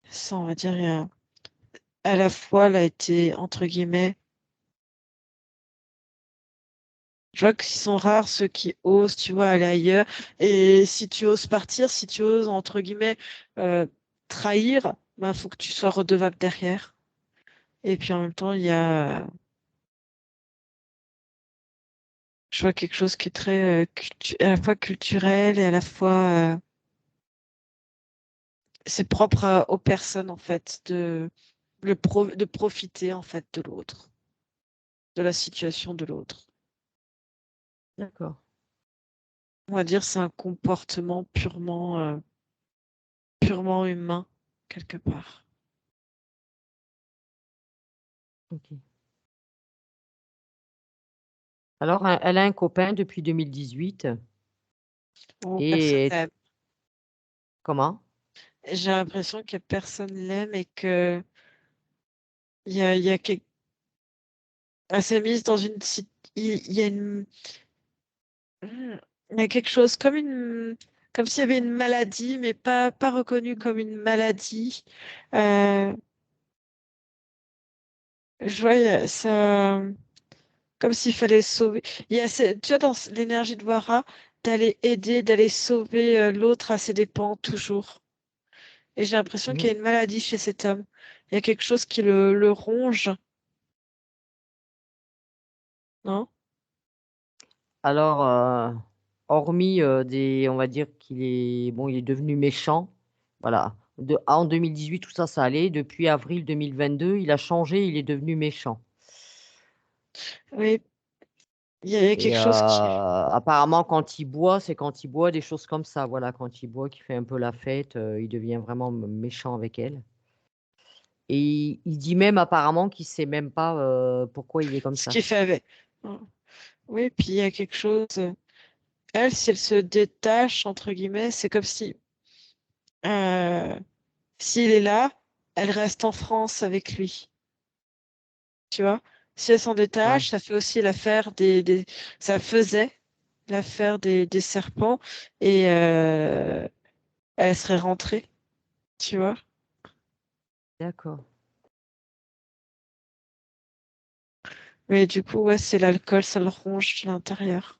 [SPEAKER 3] Ça, on va dire, à la fois, elle a été, entre guillemets, je vois qu'ils sont rares ceux qui osent, tu vois, aller ailleurs. Et si tu oses partir, si tu oses, entre guillemets, euh, trahir, ben, faut que tu sois redevable derrière. Et puis en même temps, il y a, je vois quelque chose qui est très, à la fois culturel et à la fois, c'est propre aux personnes, en fait, de profiter, en fait, de l'autre, de la situation de l'autre.
[SPEAKER 2] D'accord.
[SPEAKER 3] On va dire, c'est un comportement purement humain, quelque part.
[SPEAKER 2] Ok. Alors, elle a un copain depuis 2018
[SPEAKER 3] Où personne
[SPEAKER 2] et
[SPEAKER 3] l'aime.
[SPEAKER 2] comment?
[SPEAKER 3] J'ai l'impression que personne l'aime et que il y a elle s'est mise dans il y a il y a quelque chose comme s'il y avait une maladie, mais pas reconnue comme une maladie. Euh, je vois ça, comme s'il fallait sauver. Tu vois, dans l'énergie de Wara, d'aller aider, d'aller sauver l'autre à ses dépens, toujours. Et j'ai l'impression qu'il
[SPEAKER 2] Mhm.
[SPEAKER 3] y a une maladie chez cet homme. Il y a quelque chose qui le ronge, non?
[SPEAKER 2] Alors, hormis on va dire qu'il est, bon, il est devenu méchant. Voilà. En 2018, tout ça, ça allait. Depuis avril 2022, il a changé, il est devenu méchant.
[SPEAKER 3] Oui, il y a
[SPEAKER 2] Et
[SPEAKER 3] quelque chose qui...
[SPEAKER 2] apparemment, quand il boit, c'est quand il boit des choses comme ça. Voilà, quand il boit, qu'il fait un peu la fête, il devient vraiment méchant avec elle. Et il dit même apparemment qu'il sait même pas pourquoi il est comme
[SPEAKER 3] ce
[SPEAKER 2] ça.
[SPEAKER 3] qui fait avec. Oui, puis il y a quelque chose. elle, si elle se détache, entre guillemets, c'est comme si, euh, s'il est là, elle reste en France avec lui. Tu vois? Si elle s'en
[SPEAKER 2] Ouais,
[SPEAKER 3] détache, ça fait aussi l'affaire ça faisait l'affaire des serpents et elle serait rentrée, tu vois?
[SPEAKER 2] d'accord.
[SPEAKER 3] Mais du coup, ouais, c'est l'alcool, ça le ronge de l'intérieur.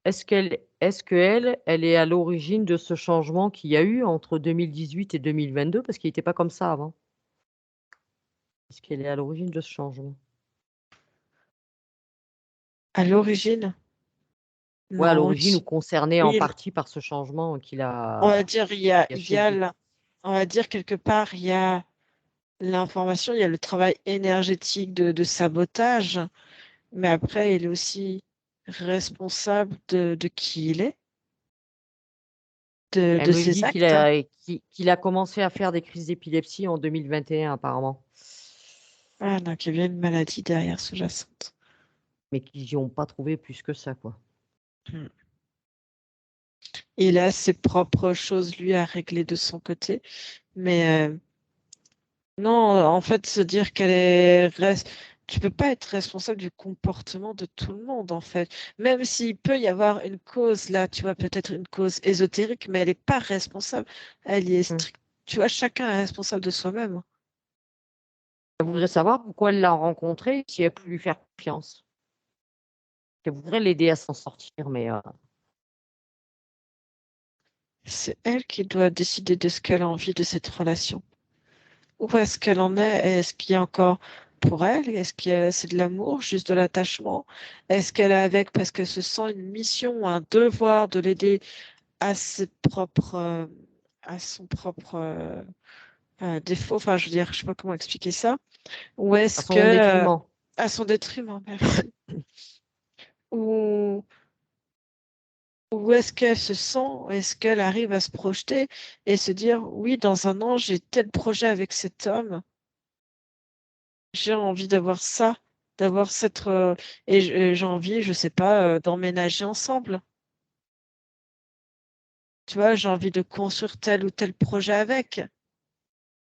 [SPEAKER 2] Est-ce qu'elle est à l'origine de ce changement qu'il y a eu entre 2018 et 2022? Parce qu'il n'était pas comme ça avant. Est-ce qu'elle est à l'origine de ce changement?
[SPEAKER 3] À l'origine,
[SPEAKER 2] Ouais, à
[SPEAKER 3] non.
[SPEAKER 2] l'origine ou concernée en
[SPEAKER 3] Oui,
[SPEAKER 2] partie par ce changement
[SPEAKER 3] on va dire,
[SPEAKER 2] qui a choisi.
[SPEAKER 3] on va dire quelque part, il y a l'information, il y a le travail énergétique de sabotage, mais après, il est aussi responsable de qui il est,
[SPEAKER 2] Elle
[SPEAKER 3] de
[SPEAKER 2] me
[SPEAKER 3] ses
[SPEAKER 2] dit qu'il
[SPEAKER 3] actes.
[SPEAKER 2] a, qu'il a commencé à faire des crises d'épilepsie en 2021 apparemment,
[SPEAKER 3] Ah, donc il y a bien une maladie derrière sous-jacente.
[SPEAKER 2] mais qu'ils n'y ont pas trouvé plus que ça, quoi.
[SPEAKER 3] Hmm. Il a ses propres choses, lui, à régler de son côté. Mais non, en fait, se dire tu peux pas être responsable du comportement de tout le monde, en fait. Même s'il peut y avoir une cause là, tu vois, peut-être une cause ésotérique, mais elle n'est pas responsable. Elle y est
[SPEAKER 2] Hmm.
[SPEAKER 3] stricte. Tu vois, chacun est responsable de soi-même.
[SPEAKER 2] Elle voudrait savoir pourquoi elle l'a rencontré, si elle peut lui faire confiance. Elle voudrait l'aider à s'en sortir, mais
[SPEAKER 3] C'est elle qui doit décider de ce qu'elle a envie de cette relation. Où est-ce qu'elle en est? Est-ce qu'il y a encore pour elle? Est-ce que c'est de l'amour, juste de l'attachement? Est-ce qu'elle est avec parce qu'elle se sent une mission, un devoir de l'aider à ses propres, à son propre défaut? Enfin, je veux dire, je sais pas comment expliquer ça. Ou
[SPEAKER 2] à
[SPEAKER 3] est-ce que,
[SPEAKER 2] son détriment.
[SPEAKER 3] à son détriment, merci. Ou, ou est-ce qu'elle se sent, est-ce qu'elle arrive à se projeter et se dire, oui, dans un an, j'ai tel projet avec cet homme. J'ai envie d'avoir ça, d'avoir cette j'ai envie, je sais pas, d'emménager ensemble. Tu vois, j'ai envie de construire tel ou tel projet avec.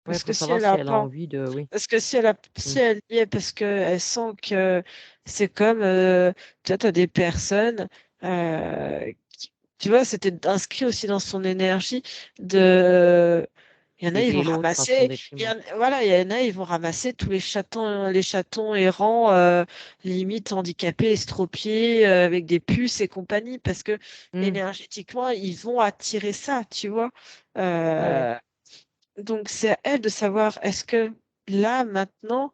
[SPEAKER 2] Ouais, il
[SPEAKER 3] Parce que
[SPEAKER 2] faut
[SPEAKER 3] si
[SPEAKER 2] savoir
[SPEAKER 3] elle
[SPEAKER 2] si
[SPEAKER 3] a
[SPEAKER 2] elle a
[SPEAKER 3] pas,
[SPEAKER 2] envie de, oui.
[SPEAKER 3] parce que si
[SPEAKER 2] Hmm.
[SPEAKER 3] elle y est, parce que elle sent que c'est comme, tu vois, t'as des personnes, tu vois, c'était inscrit aussi dans son énergie de, il y en a, ils vont
[SPEAKER 2] Aider l'autre à son
[SPEAKER 3] ramasser,
[SPEAKER 2] détriment.
[SPEAKER 3] voilà, il y en a, ils vont ramasser tous les chatons errants, limite handicapés, estropiés, avec des puces et compagnie, parce que
[SPEAKER 2] Hmm.
[SPEAKER 3] énergétiquement, ils vont attirer ça, tu vois.
[SPEAKER 2] Ouais, ouais.
[SPEAKER 3] Euh, donc, c'est à elle de savoir, est-ce que là, maintenant,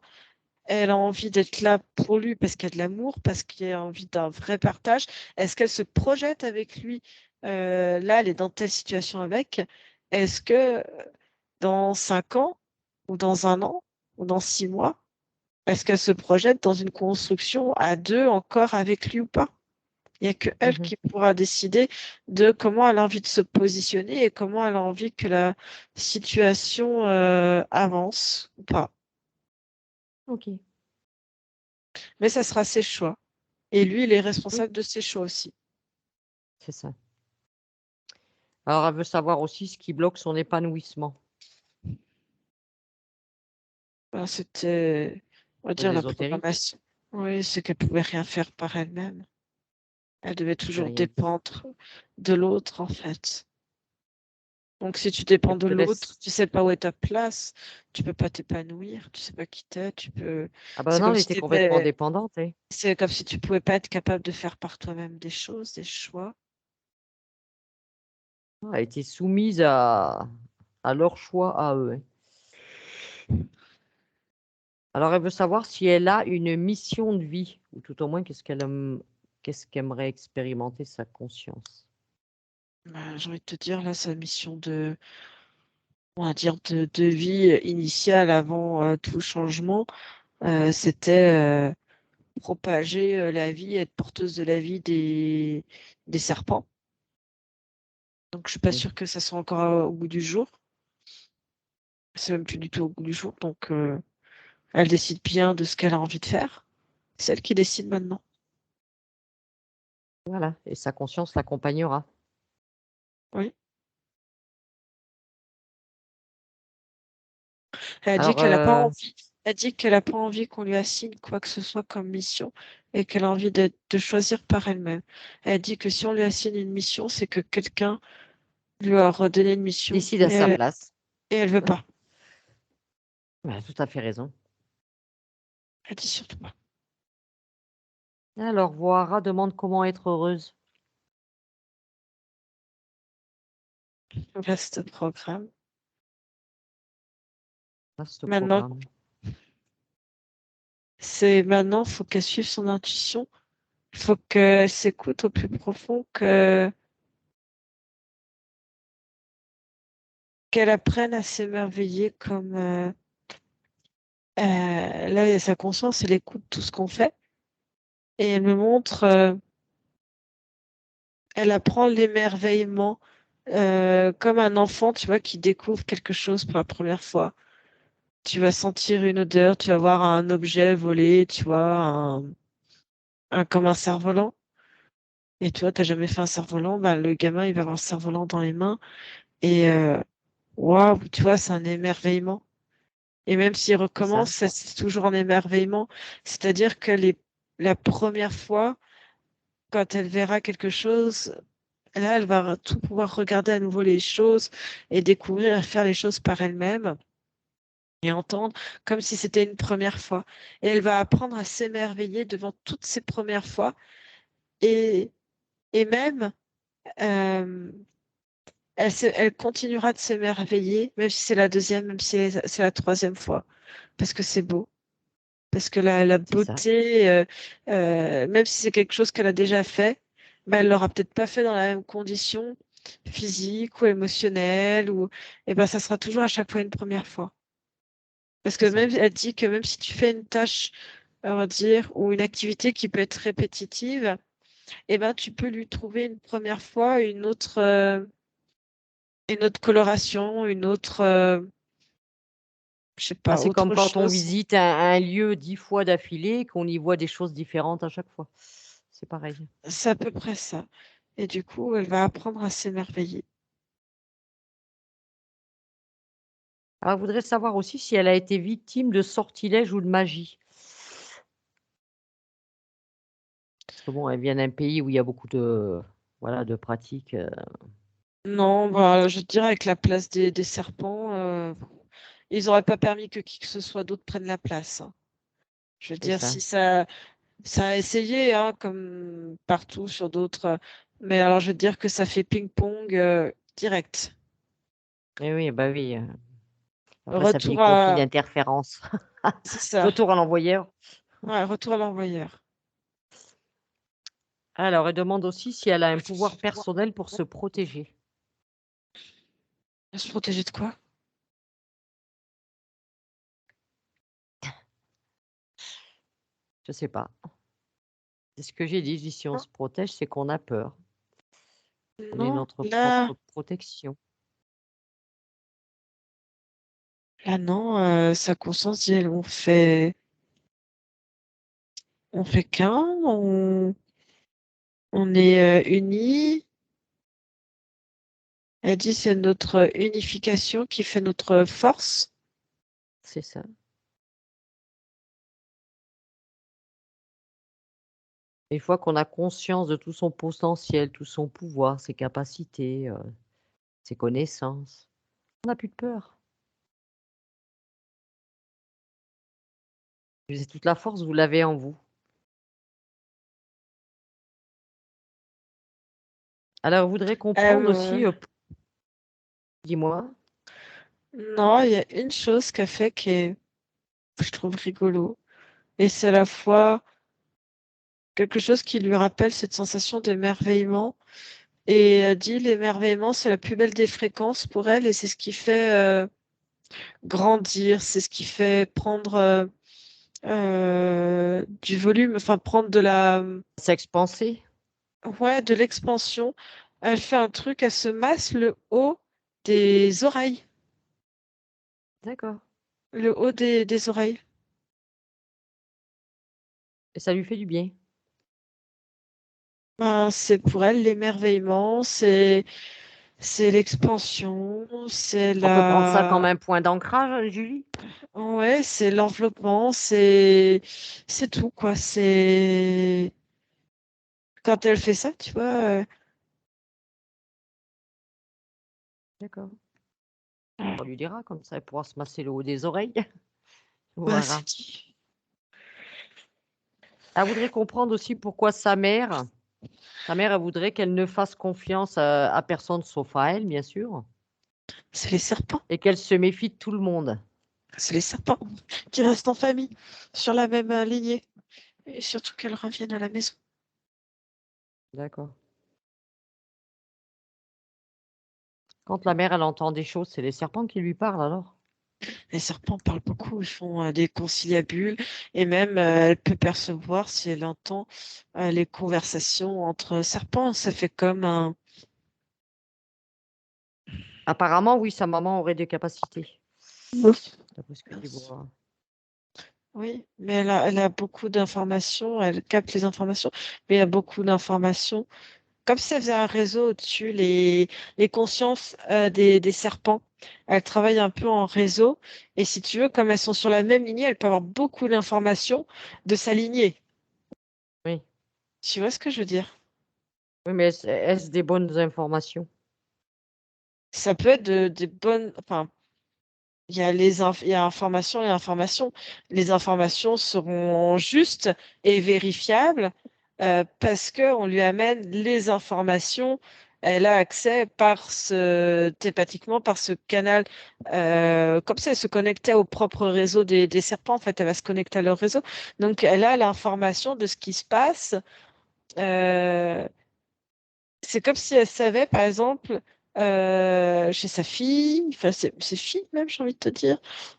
[SPEAKER 3] elle a envie d'être là pour lui parce qu'il y a de l'amour, parce qu'il a envie d'un vrai partage. Est-ce qu'elle se projette avec lui? Là, elle est dans telle situation avec. Est-ce que dans 5 ans, ou dans un an, ou dans 6 mois, est-ce qu'elle se projette dans une construction à deux encore avec lui ou pas? Il n'y a que elle
[SPEAKER 2] Mhm.
[SPEAKER 3] qui pourra décider de comment elle a envie de se positionner et comment elle a envie que la situation avance ou pas.
[SPEAKER 2] Ok.
[SPEAKER 3] Mais ça sera ses choix. Et lui, il est
[SPEAKER 2] Oui,
[SPEAKER 3] responsable de ses choix aussi.
[SPEAKER 2] c'est ça. Alors, elle veut savoir aussi ce qui bloque son épanouissement.
[SPEAKER 3] Ben, c'était, on va
[SPEAKER 2] Peu
[SPEAKER 3] dire, la
[SPEAKER 2] d'ésotérique.
[SPEAKER 3] programmation. Oui, c'est qu'elle pouvait rien faire par elle-même. Elle devait
[SPEAKER 2] Je peux
[SPEAKER 3] toujours
[SPEAKER 2] rien dire.
[SPEAKER 3] dépendre de l'autre, en fait. Donc, si tu dépends
[SPEAKER 2] Elle
[SPEAKER 3] de
[SPEAKER 2] te
[SPEAKER 3] l'autre,
[SPEAKER 2] laisse.
[SPEAKER 3] tu sais pas où est ta place, tu peux pas t'épanouir, tu sais pas qui t'es,
[SPEAKER 2] Ah ben non, elle était complètement dépendante, hein.
[SPEAKER 3] c'est comme si tu pouvais pas être capable de faire par toi-même des choses, des choix.
[SPEAKER 2] Elle était soumise à leur choix à eux, hein. Alors, elle veut savoir si elle a une mission de vie, ou tout au moins qu'est-ce qu'aimerait expérimenter sa conscience.
[SPEAKER 3] Ben, j'ai envie de te dire, là, sa mission on va dire, de vie initiale avant tout changement, c'était propager la vie, être porteuse de la vie des serpents. Donc, je suis pas
[SPEAKER 2] Mm.
[SPEAKER 3] sûre que ça soit encore au goût du jour. C'est même plus du tout au goût du jour. Donc, elle décide bien de ce qu'elle a envie de faire. C'est elle qui décide maintenant.
[SPEAKER 2] Voilà, et sa conscience l'accompagnera.
[SPEAKER 3] Oui. Elle dit
[SPEAKER 2] Alors,
[SPEAKER 3] qu'elle a pas envie. Elle dit qu'elle a pas envie qu'on lui assigne quoi que ce soit comme mission et qu'elle a envie de choisir par elle-même. Elle dit que si on lui assigne une mission, c'est que quelqu'un lui a redonné une mission
[SPEAKER 2] décide à sa place.
[SPEAKER 3] et elle veut pas.
[SPEAKER 2] Elle a tout à fait raison.
[SPEAKER 3] Elle dit surtout pas.
[SPEAKER 2] Alors, Vohara demande comment être heureuse.
[SPEAKER 3] Vaste programme.
[SPEAKER 2] Vaste
[SPEAKER 3] Maintenant,
[SPEAKER 2] programme.
[SPEAKER 3] maintenant, faut qu'elle suive son intuition. Il faut qu'elle s'écoute au plus profond, qu'elle apprenne à s'émerveiller comme là, sa conscience, elle écoute tout ce qu'on fait et elle me montre, elle apprend l'émerveillement comme un enfant, tu vois, qui découvre quelque chose pour la première fois. Tu vas sentir une odeur, tu vas voir un objet voler, tu vois, comme un cerf-volant. Et tu vois, t'as jamais fait un cerf-volant, bah, le gamin, il va avoir un cerf-volant dans les mains et waouh, tu vois, c'est un émerveillement. Et même s'il
[SPEAKER 2] C'est ça.
[SPEAKER 3] recommence, c'est toujours un émerveillement. C'est-à-dire que la première fois, quand elle verra quelque chose, là, elle va tout pouvoir regarder à nouveau les choses et découvrir et faire les choses par elle-même et entendre comme si c'était une première fois. Et elle va apprendre à s'émerveiller devant toutes ces premières fois et, et même, euh, elle continuera de s'émerveiller, même si c'est la deuxième, même si c'est la troisième fois, parce que c'est beau. Parce que la
[SPEAKER 2] C'est ça.
[SPEAKER 3] beauté, même si c'est quelque chose qu'elle a déjà fait, ben, elle l'aura peut-être pas fait dans la même condition physique ou émotionnelle, et ben, ça sera toujours à chaque fois une première fois. Parce que
[SPEAKER 2] C'est ça.
[SPEAKER 3] même, elle dit que même si tu fais une tâche, on va dire, ou une activité qui peut être répétitive, et ben, tu peux lui trouver une première fois une autre coloration, je sais
[SPEAKER 2] Ah,
[SPEAKER 3] pas,
[SPEAKER 2] c'est comme
[SPEAKER 3] autre
[SPEAKER 2] quand on
[SPEAKER 3] chose.
[SPEAKER 2] visite un lieu 10 fois d'affilée, qu'on y voit des choses différentes à chaque fois. C'est pareil.
[SPEAKER 3] C'est à peu près ça. Et du coup, elle va apprendre à s'émerveiller.
[SPEAKER 2] Alors, je voudrais savoir aussi si elle a été victime de sortilèges ou de magie. Parce que bon, elle vient d'un pays où il y a beaucoup de, voilà, de pratiques.
[SPEAKER 3] Non, bah, je dirais avec la place des serpents, ils n'auraient pas permis que qui que ce soit d'autre prenne la place, hein. Je veux
[SPEAKER 2] C'est
[SPEAKER 3] dire,
[SPEAKER 2] ça.
[SPEAKER 3] si ça a essayé, hein, comme partout sur d'autres, mais alors je veux dire que ça fait ping-pong direct.
[SPEAKER 2] Eh oui, bah oui. Après, ça fait des
[SPEAKER 3] Retour
[SPEAKER 2] conflits
[SPEAKER 3] à,
[SPEAKER 2] d'interférence.
[SPEAKER 3] c'est ça.
[SPEAKER 2] Retour à l'envoyeur.
[SPEAKER 3] Ouais, retour à l'envoyeur.
[SPEAKER 2] Alors, elle demande aussi si elle a un pouvoir personnel pour se protéger.
[SPEAKER 3] Se protéger de quoi?
[SPEAKER 2] Je sais pas. C'est ce que j'ai dit. Je dis si on se protège, c'est qu'on a peur. On est
[SPEAKER 3] Non,
[SPEAKER 2] notre
[SPEAKER 3] là,
[SPEAKER 2] propre protection.
[SPEAKER 3] là non, sa conscience dit, on fait qu'un, on est unis. Elle dit c'est notre unification qui fait notre force.
[SPEAKER 2] C'est ça. Une fois qu'on a conscience de tout son potentiel, tout son pouvoir, ses capacités, ses connaissances, on n'a plus de peur. C'est toute la force, vous l'avez en vous. Alors, je voudrais comprendre
[SPEAKER 3] Euh,
[SPEAKER 2] aussi, dis-moi?
[SPEAKER 3] non, il y a une chose qu'elle fait je trouve rigolo. Et c'est à la fois quelque chose qui lui rappelle cette sensation d'émerveillement. Et elle dit l'émerveillement, c'est la plus belle des fréquences pour elle et c'est ce qui fait grandir, c'est ce qui fait prendre du volume, enfin prendre
[SPEAKER 2] S'expanser?
[SPEAKER 3] ouais, de l'expansion. Elle fait un truc, elle se masse le haut des oreilles.
[SPEAKER 2] D'accord.
[SPEAKER 3] Le haut des oreilles.
[SPEAKER 2] Et ça lui fait du bien?
[SPEAKER 3] Ben, c'est pour elle l'émerveillement, c'est l'expansion, c'est
[SPEAKER 2] On peut prendre ça comme
[SPEAKER 3] la
[SPEAKER 2] un point d'ancrage, Julie?
[SPEAKER 3] ouais, c'est l'enveloppement, c'est tout quoi. C'est quand elle fait ça, tu vois.
[SPEAKER 2] D'accord.
[SPEAKER 3] Euh,
[SPEAKER 2] On lui dira, comme ça, elle pourra se masser le haut des oreilles.
[SPEAKER 3] bah,
[SPEAKER 2] Voilà.
[SPEAKER 3] c'est dit.
[SPEAKER 2] Elle voudrait comprendre aussi pourquoi sa mère, elle voudrait qu'elle ne fasse confiance à personne sauf à elle, bien sûr,
[SPEAKER 3] C'est les serpents.
[SPEAKER 2] et qu'elle se méfie de tout le monde.
[SPEAKER 3] C'est les serpents qui restent en famille, sur la même lignée. Et surtout qu'elles reviennent à la maison.
[SPEAKER 2] D'accord. Quand la mère, elle entend des choses, c'est les serpents qui lui parlent alors?
[SPEAKER 3] Les serpents parlent beaucoup, ils font des conciliabules et même elle peut percevoir si elle entend les conversations entre serpents. Ça fait comme un.
[SPEAKER 2] Apparemment, oui, sa maman aurait des capacités,
[SPEAKER 3] Ouf.
[SPEAKER 2] d'après ce que tu vois.
[SPEAKER 3] Oui, mais elle a beaucoup d'informations, elle capte les informations, mais il y a beaucoup d'informations. Comme si elle faisait un réseau au-dessus, les consciences des serpents. Elles travaillent un peu en réseau. Et si tu veux, comme elles sont sur la même lignée, elles peuvent avoir beaucoup d'informations de sa lignée.
[SPEAKER 2] Oui,
[SPEAKER 3] Tu vois ce que je veux dire?
[SPEAKER 2] oui, mais est-ce des bonnes informations?
[SPEAKER 3] Ça peut être des bonnes. Enfin, il y a information et information. Les informations seront justes et vérifiables parce qu'on lui amène les informations. Elle a accès télépathiquement par ce canal. Comme ça, elle se connectait au propre réseau des serpents. En fait, elle va se connecter à leur réseau. Donc, elle a l'information de ce qui se passe. Euh, c'est comme si elle savait, par exemple, chez sa fille, enfin ses filles même, j'ai envie de te dire,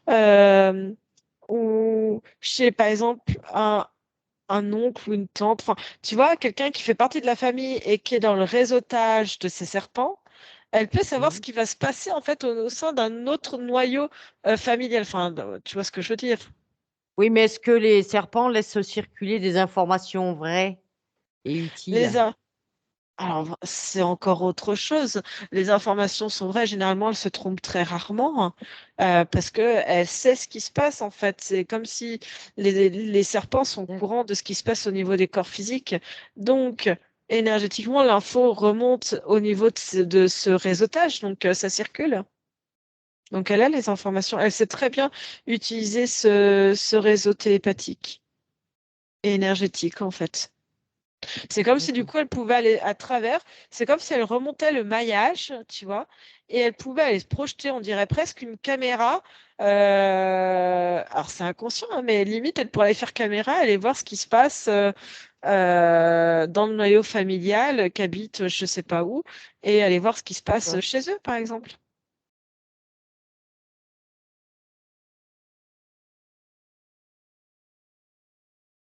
[SPEAKER 3] euh, ou chez, par exemple, un oncle ou une tante, enfin, tu vois, quelqu'un qui fait partie de la famille et qui est dans le réseautage de ces serpents, elle peut savoir ce
[SPEAKER 2] Mhm.
[SPEAKER 3] qui va se passer en fait au sein d'un autre noyau familial. Enfin, tu vois ce que je veux dire?
[SPEAKER 2] Oui, mais est-ce que les serpents laissent circuler des informations vraies et
[SPEAKER 3] Les,
[SPEAKER 2] utiles?
[SPEAKER 3] in- Alors, c'est encore autre chose. Les informations sont vraies. Généralement, elles se trompent très rarement parce que elle sait ce qui se passe en fait. C'est comme si les serpents sont au
[SPEAKER 2] D'ac-
[SPEAKER 3] courant de ce qui se passe au niveau des corps physiques. Donc, énergétiquement, l'info remonte au niveau de ce réseautage. Donc, ça circule. Donc, elle a les informations. Elle sait très bien utiliser ce réseau télépathique et énergétique en fait. C'est comme si du
[SPEAKER 2] D'accord.
[SPEAKER 3] coup elle pouvait aller à travers, c'est comme si elle remontait le maillage, tu vois, et elle pouvait aller se projeter, on dirait presque une caméra. Alors c'est inconscient, hein, mais limite elle pourrait aller faire caméra, aller voir ce qui se passe dans le noyau familial qu'habite je sais pas où, et aller voir ce qui se passe
[SPEAKER 2] D'accord.
[SPEAKER 3] chez eux, par exemple.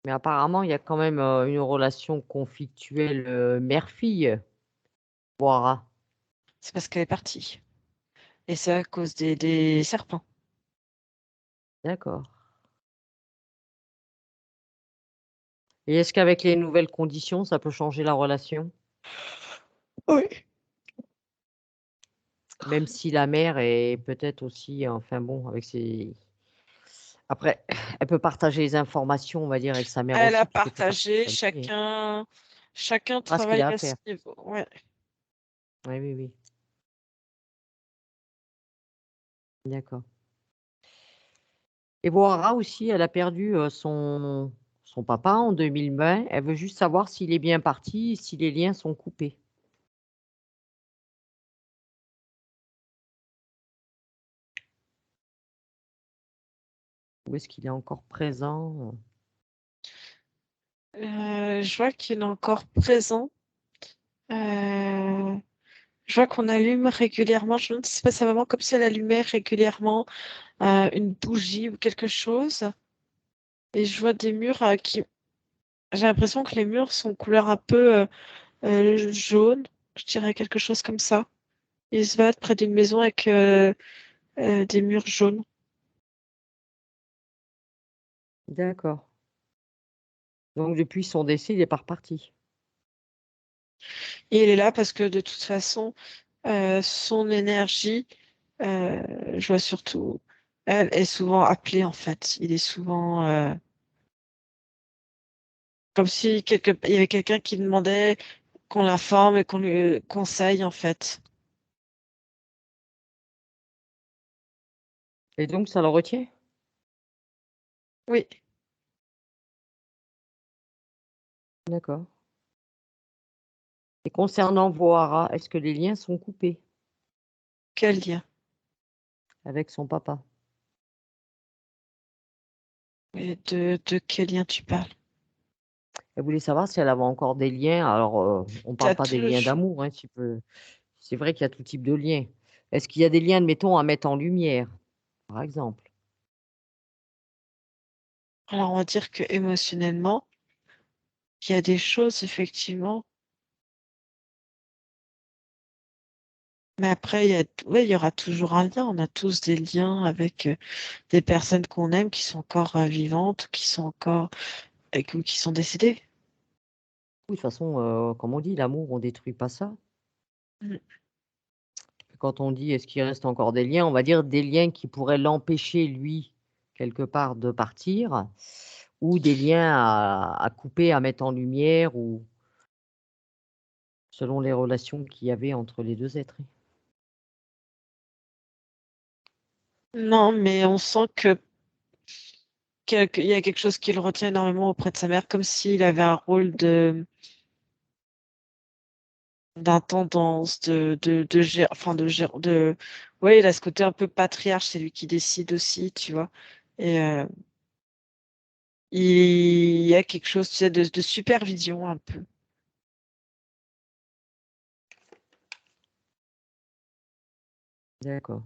[SPEAKER 2] Mais apparemment, il y a quand même une relation conflictuelle mère-fille, Boira.
[SPEAKER 3] C'est parce qu'elle est partie. Et c'est à cause des serpents.
[SPEAKER 2] D'accord. Et est-ce qu'avec les nouvelles conditions, ça peut changer la relation?
[SPEAKER 3] Oui.
[SPEAKER 2] Même si la mère est peut-être aussi, enfin bon, avec ses... Après, elle peut partager les informations, on va dire, avec sa mère
[SPEAKER 3] Elle a
[SPEAKER 2] aussi, puisque tout partie de
[SPEAKER 3] partagé,
[SPEAKER 2] la famille. Hein.
[SPEAKER 3] chacun
[SPEAKER 2] Ah, ce qu'il
[SPEAKER 3] travaille
[SPEAKER 2] a à
[SPEAKER 3] à ce
[SPEAKER 2] faire.
[SPEAKER 3] niveau. Ouais.
[SPEAKER 2] Oui, oui, oui. D'accord. Et Boira aussi, elle a perdu son papa en 2020. Elle veut juste savoir s'il est bien parti, si les liens sont coupés. Ou est-ce qu'il est encore présent?
[SPEAKER 3] Je vois qu'il est encore présent. Euh, je vois qu'on allume régulièrement. Je me demande si c'est pas sa maman comme si elle allumait régulièrement une bougie ou quelque chose. Et je vois des murs qui. J'ai l'impression que les murs sont couleur un peu jaune. Je dirais quelque chose comme ça. Ils se battent près d'une maison avec des murs jaunes.
[SPEAKER 2] D'accord. Donc depuis son décès, il est pas reparti.
[SPEAKER 3] Et il est là parce que de toute façon, son énergie, je vois surtout, elle est souvent appelée en fait. Il est souvent comme si il y avait quelqu'un qui demandait qu'on l'informe et qu'on lui conseille en fait.
[SPEAKER 2] Et donc, ça le retient?
[SPEAKER 3] Oui,
[SPEAKER 2] D'accord. Et concernant vos haras, est-ce que les liens sont coupés
[SPEAKER 3] quel lien?
[SPEAKER 2] avec son papa?
[SPEAKER 3] Mais de quel lien tu parles?
[SPEAKER 2] Elle voulait savoir si elle avait encore des liens. Alors, on parle
[SPEAKER 3] T'as
[SPEAKER 2] pas des liens
[SPEAKER 3] toujours.
[SPEAKER 2] d'amour, hein, c'est vrai qu'il y a tout type de liens. Est-ce qu'il y a des liens, admettons, à mettre en lumière, par exemple?
[SPEAKER 3] Alors on va dire que émotionnellement, il y a des choses effectivement, mais après ouais, il y aura toujours un lien. On a tous des liens avec des personnes qu'on aime qui sont encore vivantes, qui sont encore ou qui sont décédées.
[SPEAKER 2] Oui, de toute façon, comme on dit, l'amour, on détruit pas ça.
[SPEAKER 3] Mm.
[SPEAKER 2] Quand on dit: «Est-ce qu'il reste encore des liens?» on va dire des liens qui pourraient l'empêcher, lui, quelque part, de partir, ou des liens à couper, à mettre en lumière, ou selon les relations qu'il y avait entre les 2 êtres.
[SPEAKER 3] Non, mais on sent qu'il y a quelque chose qui le retient énormément auprès de sa mère, comme s'il avait un rôle d'intendance, enfin ouais, il a ce côté un peu patriarche, c'est lui qui décide aussi, tu vois. Et il y a quelque chose, tu sais, de supervision un peu.
[SPEAKER 2] D'accord.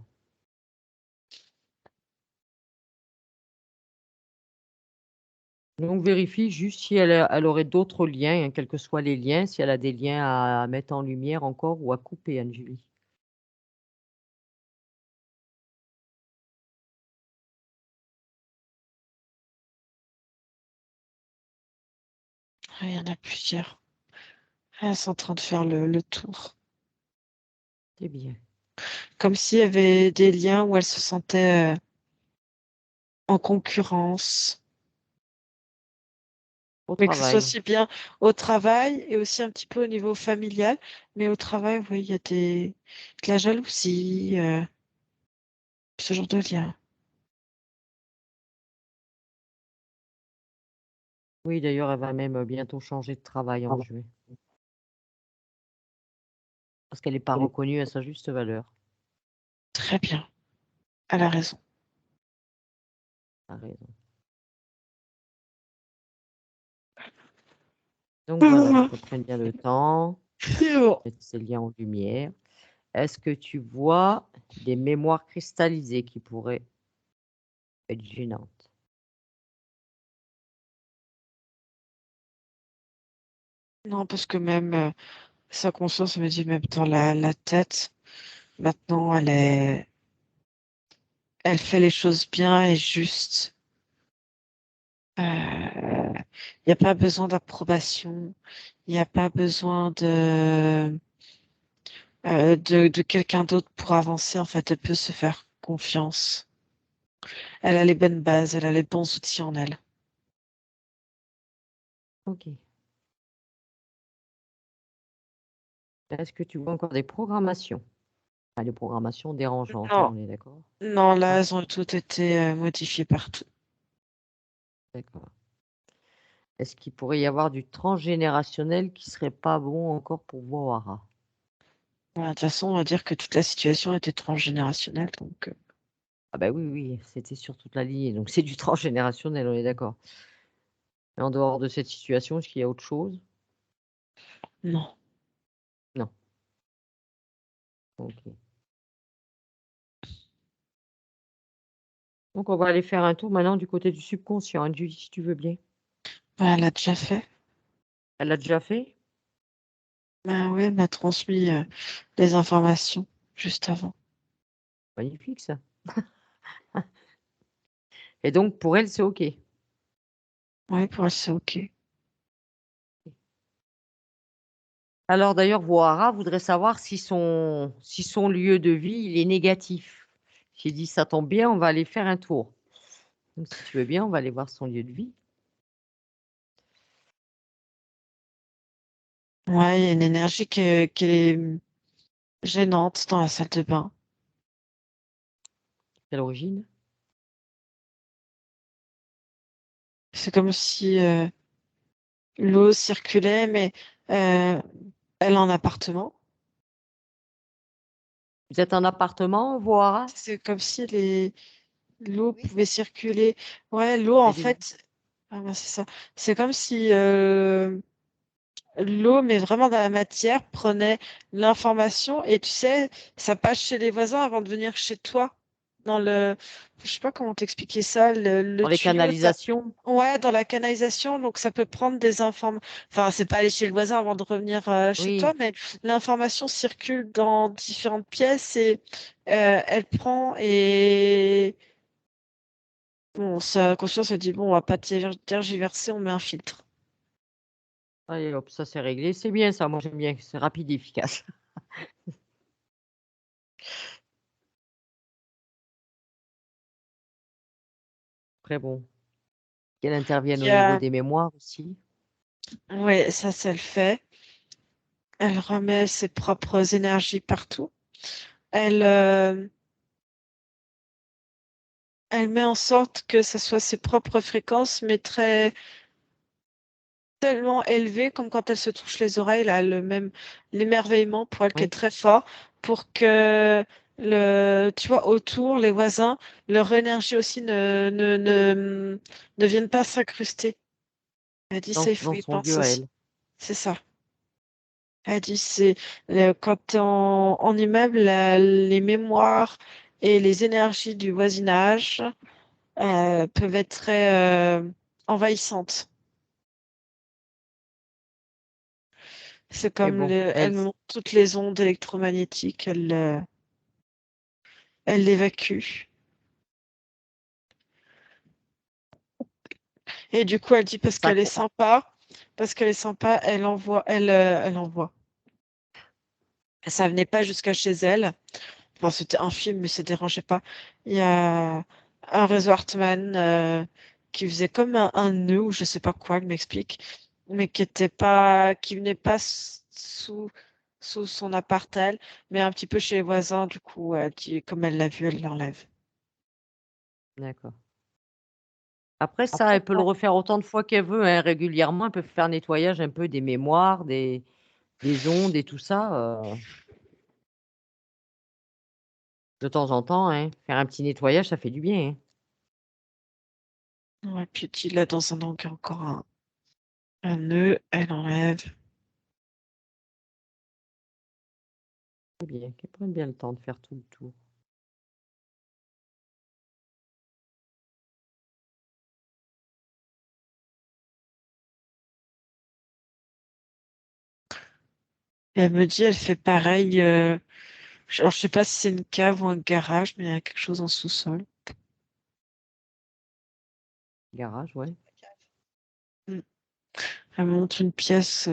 [SPEAKER 2] Donc vérifie juste si elle aurait d'autres liens, hein, quels que soient les liens, si elle a des liens à mettre en lumière encore ou à couper, Anne-Julie.
[SPEAKER 3] Ah, il y en a plusieurs. Elles sont en train de faire le tour.
[SPEAKER 2] C'est bien.
[SPEAKER 3] Comme s'il y avait des liens où elle se sentait en concurrence.
[SPEAKER 2] Au
[SPEAKER 3] Mais que ce soit
[SPEAKER 2] travail.
[SPEAKER 3] aussi bien au travail et aussi un petit peu au niveau familial. Mais au travail, oui, il y a de la jalousie, ce genre de lien.
[SPEAKER 2] Oui, d'ailleurs, elle va même bientôt changer de travail en juin. Parce qu'elle n'est pas reconnue à sa juste valeur.
[SPEAKER 3] Très bien. Elle a raison.
[SPEAKER 2] Tu raison. Donc voilà, reprenne bien le temps,
[SPEAKER 3] C'est bon.
[SPEAKER 2] mettre ces liens en lumière. Est-ce que tu vois des mémoires cristallisées qui pourraient être gênantes?
[SPEAKER 3] Non, parce que même sa conscience me dit même dans la tête, maintenant elle fait les choses bien et juste. Il n'y a pas besoin d'approbation, il n'y a pas besoin de quelqu'un d'autre pour avancer. En fait, elle peut se faire confiance. Elle a les bonnes bases, elle a les bons outils en elle.
[SPEAKER 2] Ok. Est-ce que tu vois encore des programmations? Enfin, des programmations dérangeantes, hein,
[SPEAKER 3] Non,
[SPEAKER 2] on est d'accord?
[SPEAKER 3] non, là,
[SPEAKER 2] Non?
[SPEAKER 3] elles ont toutes été modifiées partout.
[SPEAKER 2] D'accord. Est-ce qu'il pourrait y avoir du transgénérationnel qui serait pas bon encore pour Vohara?
[SPEAKER 3] Voilà, de toute façon, on va dire que toute la situation était transgénérationnelle, donc
[SPEAKER 2] Ah bah oui, oui, c'était sur toute la lignée, donc c'est du transgénérationnel, on est d'accord. Et en dehors de cette situation, est-ce qu'il y a autre chose?
[SPEAKER 3] non.
[SPEAKER 2] Non. Ok. Donc on va aller faire un tour maintenant du côté du subconscient, hein, Julie, si tu veux bien.
[SPEAKER 3] Bah, elle l'a déjà fait.
[SPEAKER 2] Elle l'a déjà fait?
[SPEAKER 3] Bah oui, elle m'a transmis les informations juste avant.
[SPEAKER 2] Magnifique ça. Et donc pour elle, c'est ok.
[SPEAKER 3] Oui, pour elle, c'est OK.
[SPEAKER 2] Alors d'ailleurs, Vohara voudrait savoir si son lieu de vie, il est négatif. J'ai dit, ça tombe bien, on va aller faire un tour. Donc si tu veux bien, on va aller voir son lieu de vie.
[SPEAKER 3] Ouais, il y a une énergie qui est gênante dans la salle de bain.
[SPEAKER 2] Quelle origine?
[SPEAKER 3] C'est comme si l'eau circulait, mais euh, elle est en appartement.
[SPEAKER 2] Vous êtes en appartement, Vohara?
[SPEAKER 3] C'est comme si l'eau
[SPEAKER 1] Oui,
[SPEAKER 3] pouvait circuler. Ouais, l'eau, en
[SPEAKER 2] C'est des-
[SPEAKER 3] fait, ah ben, c'est ça. C'est comme si l'eau, mais vraiment dans la matière, prenait l'information et tu sais, ça passe chez les voisins avant de venir chez toi. Dans le, je sais pas comment t'expliquer ça, le
[SPEAKER 2] Dans les
[SPEAKER 3] tuyau, ça,
[SPEAKER 2] canalisations?
[SPEAKER 3] ouais, dans la canalisation, donc ça peut prendre des informations. Enfin, c'est pas aller chez le voisin avant de revenir chez toi,
[SPEAKER 2] Oui.
[SPEAKER 3] mais l'information circule dans différentes pièces et elle prend et bon, sa conscience elle dit bon, on va pas tergiverser, on met un filtre.
[SPEAKER 2] Allez, hop, ça c'est réglé. C'est bien ça, moi j'aime bien, c'est rapide et efficace. Très bon. Qu'elle intervienne
[SPEAKER 3] Il
[SPEAKER 2] au
[SPEAKER 3] y
[SPEAKER 2] niveau
[SPEAKER 3] a,
[SPEAKER 2] des mémoires aussi.
[SPEAKER 3] ouais, ça le fait. Elle remet ses propres énergies partout. Elle, elle met en sorte que ce soit ses propres fréquences, mais tellement élevées, comme quand elle se touche les oreilles, là, le même, l'émerveillement pour elle qui est
[SPEAKER 2] Oui.
[SPEAKER 3] très fort, pour que tu vois, autour, les voisins, leur énergie aussi ne vienne pas s'incruster. Elle dit ça, il faut
[SPEAKER 2] Dans
[SPEAKER 3] y
[SPEAKER 2] son
[SPEAKER 3] penser
[SPEAKER 2] lieu à
[SPEAKER 3] aussi.
[SPEAKER 2] elle.
[SPEAKER 3] C'est ça. Elle dit c'est quand t'es en immeuble, les mémoires et les énergies du voisinage peuvent être très envahissantes. C'est
[SPEAKER 2] Mais
[SPEAKER 3] comme
[SPEAKER 2] bon, elle,
[SPEAKER 3] elle me montre toutes les ondes électromagnétiques, elle l'évacue. Et du coup, elle dit
[SPEAKER 2] ça quoi.
[SPEAKER 3] parce qu'elle est sympa, elle envoie. Ça venait pas jusqu'à chez elle. Bon, c'était infime, mais ça dérangeait pas. Il y a un réseau Hartmann qui faisait comme un nœud ou je sais pas quoi, elle m'explique, mais qui venait pas sous son appart à elle, mais un petit peu chez les voisins. Du coup, comme elle l'a vu, elle l'enlève.
[SPEAKER 2] D'accord. Après ça, elle peut le refaire autant de fois qu'elle veut, hein, régulièrement. Elle peut faire un nettoyage un peu des mémoires, des ondes et tout ça, de temps en temps, hein. Faire un petit nettoyage, ça fait du bien, hein.
[SPEAKER 3] Ouais, puis il a dans un angle encore un nœud, elle enlève.
[SPEAKER 2] C'est bien, qu'elle prenne bien le temps de faire tout le tour.
[SPEAKER 3] Et elle me dit, elle fait pareil. Alors, je sais pas si c'est une cave ou un garage, mais il y a quelque chose en sous-sol.
[SPEAKER 2] Garage, ouais.
[SPEAKER 3] Mm. Elle me montre une pièce,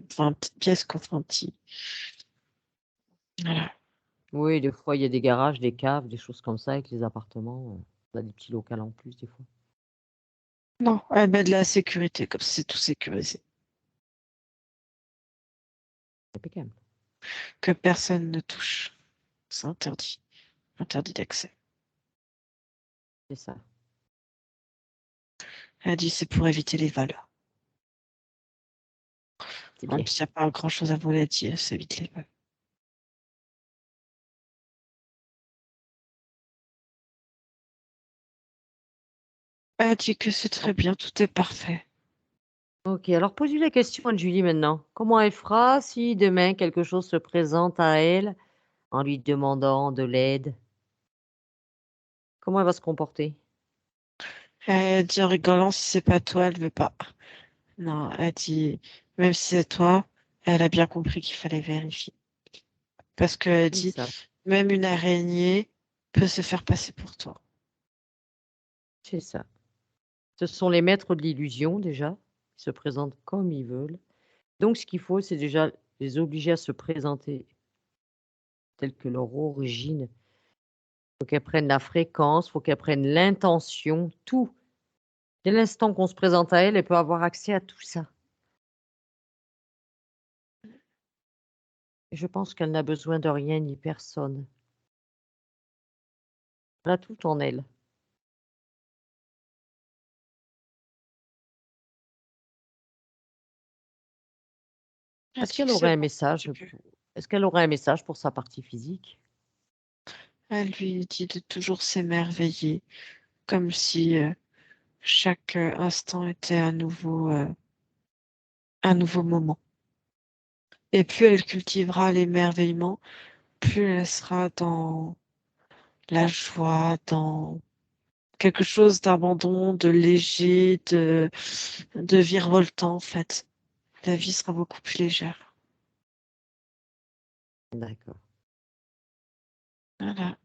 [SPEAKER 3] enfin, une petite pièce contre un petit. Voilà.
[SPEAKER 2] Oui, des fois, il y a des garages, des caves, des choses comme ça avec les appartements. On a des petits locaux en plus, des fois.
[SPEAKER 3] Non, elle met de la sécurité, comme si c'est tout sécurisé.
[SPEAKER 2] Impeccable.
[SPEAKER 3] Que personne ne touche. C'est interdit. Interdit d'accès.
[SPEAKER 2] C'est ça.
[SPEAKER 3] Elle dit c'est pour éviter les valeurs.
[SPEAKER 2] C'est
[SPEAKER 3] Même
[SPEAKER 2] bien.
[SPEAKER 3] s'il n'y a pas grand-chose à voler, elle dit ça évite les valeurs. Elle dit que c'est très bien, tout est parfait.
[SPEAKER 2] Ok, alors pose-lui la question à Julie maintenant. Comment elle fera si demain quelque chose se présente à elle en lui demandant de l'aide? Comment elle va se comporter?
[SPEAKER 3] Elle dit en rigolant, si c'est pas toi, elle veut pas. Non, elle dit, même si c'est toi, elle a bien compris qu'il fallait vérifier. Parce qu'elle
[SPEAKER 2] C'est
[SPEAKER 3] dit,
[SPEAKER 2] ça.
[SPEAKER 3] même une araignée peut se faire passer pour toi.
[SPEAKER 2] C'est ça. Ce sont les maîtres de l'illusion déjà. Ils se présentent comme ils veulent. Donc ce qu'il faut, c'est déjà les obliger à se présenter telles que leur origine. Faut qu'elles prennent la fréquence, faut qu'elles prennent l'intention, tout. Dès l'instant qu'on se présente à elle, elle peut avoir accès à tout ça. Et je pense qu'elle n'a besoin de rien ni personne. Elle a tout en elle.
[SPEAKER 3] Elle
[SPEAKER 2] Est-ce
[SPEAKER 3] dit
[SPEAKER 2] qu'elle
[SPEAKER 3] que c'est
[SPEAKER 2] aurait un
[SPEAKER 3] bon,
[SPEAKER 2] message
[SPEAKER 3] tu peux.
[SPEAKER 2] est-ce qu'elle aurait un message pour sa partie physique?
[SPEAKER 3] Elle lui dit de toujours s'émerveiller, comme si chaque instant était un nouveau moment. Et plus elle cultivera l'émerveillement, plus elle sera dans la joie, dans quelque chose d'abandon, de léger, de virevoltant, en fait. La vie sera beaucoup plus légère.
[SPEAKER 2] D'accord.
[SPEAKER 3] Voilà.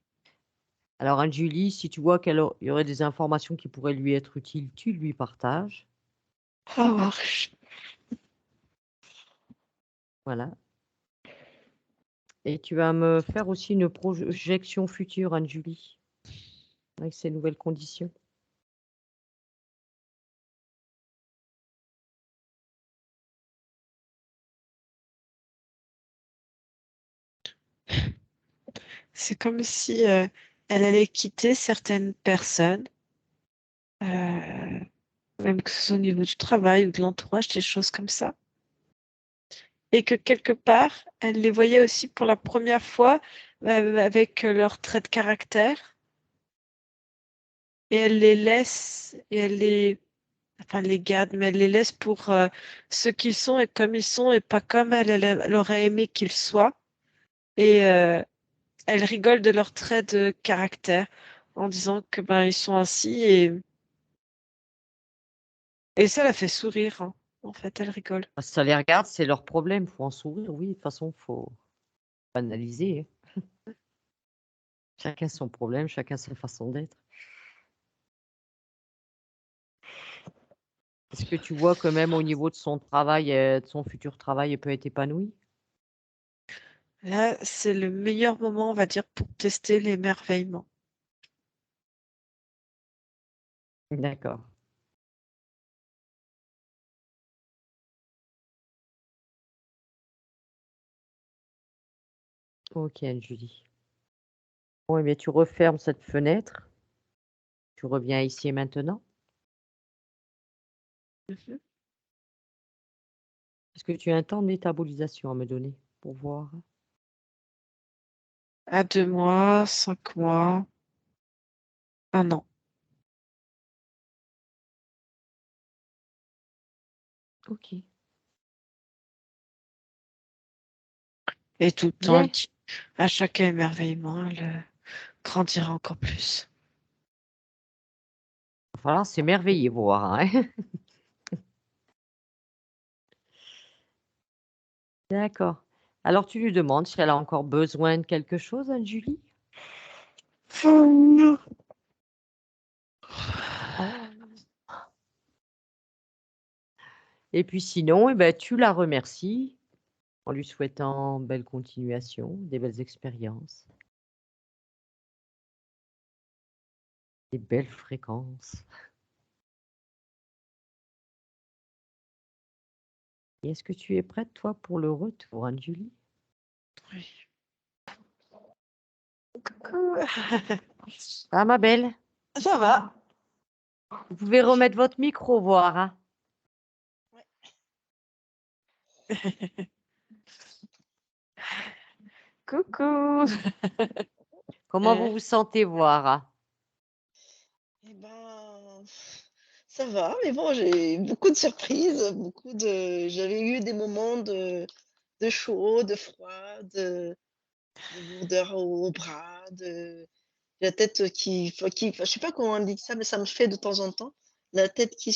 [SPEAKER 2] Alors Anne-Julie, si tu vois qu'il y aurait des informations qui pourraient lui être utiles, tu lui partages.
[SPEAKER 3] Oh,
[SPEAKER 2] Voilà. Et tu vas me faire aussi une projection future, Anne-Julie, avec ces nouvelles conditions.
[SPEAKER 3] c'est comme si elle allait quitter certaines personnes, euh, même que ce soit au niveau du travail ou de l'entourage, des choses comme ça. Et que quelque part, elle les voyait aussi pour la première fois avec leurs traits de caractère. Et elle les laisse, et enfin, les garde, mais elle les laisse pour ce qu'ils sont et comme ils sont, et pas comme elle aurait aimé qu'ils soient. Et elle rigole de leurs traits de caractère en disant que ben ils sont ainsi et ça la fait sourire, hein. En fait, elle rigole.
[SPEAKER 2] Si ça les regarde, c'est leur problème. Faut en sourire, oui. De toute façon, faut analyser. Chacun son problème, chacun sa façon d'être. Est-ce que tu vois que même au niveau de son travail, de son futur travail, elle peut être épanouie?
[SPEAKER 3] Là, c'est le meilleur moment, on va dire, pour tester l'émerveillement.
[SPEAKER 2] D'accord. Ok, Anne-Julie. Bon, eh bien, tu refermes cette fenêtre. Tu reviens ici et maintenant.
[SPEAKER 3] Mhm.
[SPEAKER 2] Est-ce que tu as un temps de métabolisation à me donner pour voir?
[SPEAKER 3] À 2 mois, 5 mois, 1 an.
[SPEAKER 2] Ok.
[SPEAKER 3] Et tout le temps,
[SPEAKER 2] Bien.
[SPEAKER 3] elle dit, à chaque émerveillement, elle grandira encore plus.
[SPEAKER 2] Il va falloir s'émerveiller, voir, hein. D'accord. Alors, tu lui demandes si elle a encore besoin de quelque chose, Anne-Julie? Et puis sinon, eh ben, tu la remercies en lui souhaitant belle continuation, des belles expériences, des belles fréquences. Et est-ce que tu es prête, toi, pour le retour, Anne-Julie?
[SPEAKER 3] Oui. Coucou.
[SPEAKER 2] Ah, ma belle,
[SPEAKER 3] Ça va?
[SPEAKER 2] vous pouvez remettre votre micro, voir, hein.
[SPEAKER 3] Coucou.
[SPEAKER 2] Comment vous vous sentez, voir, hein?
[SPEAKER 1] Eh ben, ça va, mais bon, j'ai beaucoup de surprises, j'avais eu des moments de chaud, de froid, de lourdeur au bras, de la tête enfin, je sais pas comment on dit ça, mais ça me fait de temps en temps. La tête qui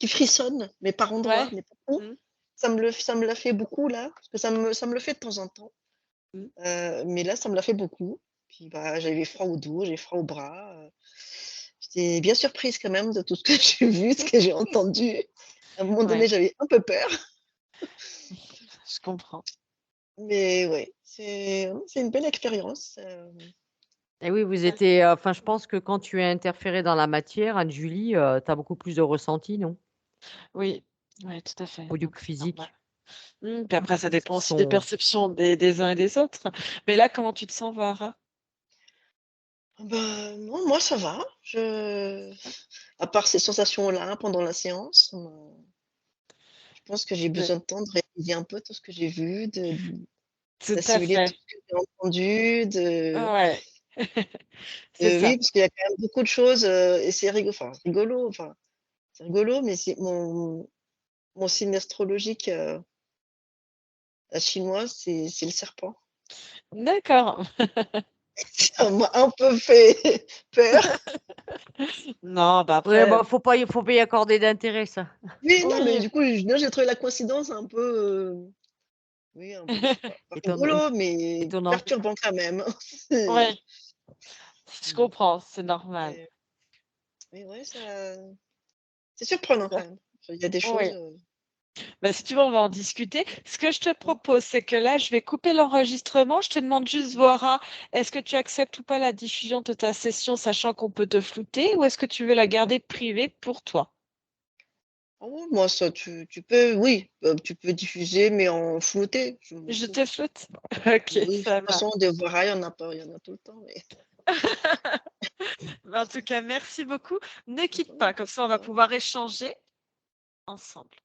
[SPEAKER 1] frissonne, mais par endroits,
[SPEAKER 3] Ouais.
[SPEAKER 1] mais pas trop.
[SPEAKER 3] Mmh.
[SPEAKER 1] Ça me l'a fait beaucoup là, parce que ça me le fait de temps en temps.
[SPEAKER 3] Mmh.
[SPEAKER 1] Mais là, ça me l'a fait beaucoup. Puis, bah, j'avais froid au dos, j'ai froid au bras, j'étais bien surprise quand même de tout ce que j'ai vu, ce que j'ai entendu. À un moment donné,
[SPEAKER 3] Ouais.
[SPEAKER 1] j'avais un peu peur.
[SPEAKER 3] comprends.
[SPEAKER 1] Mais ouais, c'est une belle expérience.
[SPEAKER 2] Et oui, vous
[SPEAKER 3] Ouais.
[SPEAKER 2] étiez, enfin, je pense que quand tu es interféré dans la matière, Anne-Julie, tu as beaucoup plus de ressenti, non?
[SPEAKER 3] Oui, ouais, tout à fait.
[SPEAKER 2] Au lieu
[SPEAKER 3] Donc
[SPEAKER 2] que
[SPEAKER 3] c'est normal.
[SPEAKER 2] physique.
[SPEAKER 3] Puis après, ça dépend aussi des
[SPEAKER 2] Son
[SPEAKER 3] perceptions des uns et des autres. Mais là, comment tu te sens, Vara?
[SPEAKER 1] Bah, non, moi ça va. À part ces sensations-là pendant la séance, je pense que j'ai
[SPEAKER 3] Ouais,
[SPEAKER 1] besoin de temps de réaliser un peu tout ce que j'ai vu,
[SPEAKER 3] tout à
[SPEAKER 1] d'assimiler tout
[SPEAKER 3] fait.
[SPEAKER 1] ce que j'ai entendu,
[SPEAKER 3] Ouais, c'est ça.
[SPEAKER 1] oui, parce qu'il y a quand même beaucoup de choses, et c'est rigolo, mais c'est mon signe astrologique, chinois, c'est le serpent.
[SPEAKER 3] D'accord.
[SPEAKER 1] Ça m'a un peu fait peur.
[SPEAKER 3] Non, bah
[SPEAKER 2] ouais,
[SPEAKER 3] après,
[SPEAKER 2] bah, faut pas y accorder d'intérêt, ça.
[SPEAKER 1] Oui, non, mais
[SPEAKER 3] oui,
[SPEAKER 1] du coup, j'ai trouvé la coïncidence un peu, oui, un peu, pas
[SPEAKER 2] Étonn é
[SPEAKER 1] rigolo, mais
[SPEAKER 2] étonnant.
[SPEAKER 1] perturbant quand même. C'est
[SPEAKER 3] ouais, je comprends, c'est normal.
[SPEAKER 1] mais mais ouais, c'est surprenant quand
[SPEAKER 3] Bah,
[SPEAKER 1] même. Il y a des choses,
[SPEAKER 3] oui. Bah, si tu veux, on va en discuter. Ce que je te propose, c'est que là, je vais couper l'enregistrement. Je te demande juste, Voira, est-ce que tu acceptes ou pas la diffusion de ta session, sachant qu'on peut te flouter, ou est-ce que tu veux la garder privée pour toi?
[SPEAKER 1] oh, moi ça tu peux, oui, tu peux diffuser, mais en flouté, je m'en
[SPEAKER 3] Je
[SPEAKER 1] fous.
[SPEAKER 3] te floute? Ok,
[SPEAKER 1] Oui, de toute
[SPEAKER 3] ça va.
[SPEAKER 1] façon des vorailles, il y en a pas, il y en a tout le temps, mais
[SPEAKER 3] En tout cas, merci beaucoup. Ne quitte
[SPEAKER 1] mmh,
[SPEAKER 3] pas, comme ça, on va pouvoir échanger ensemble.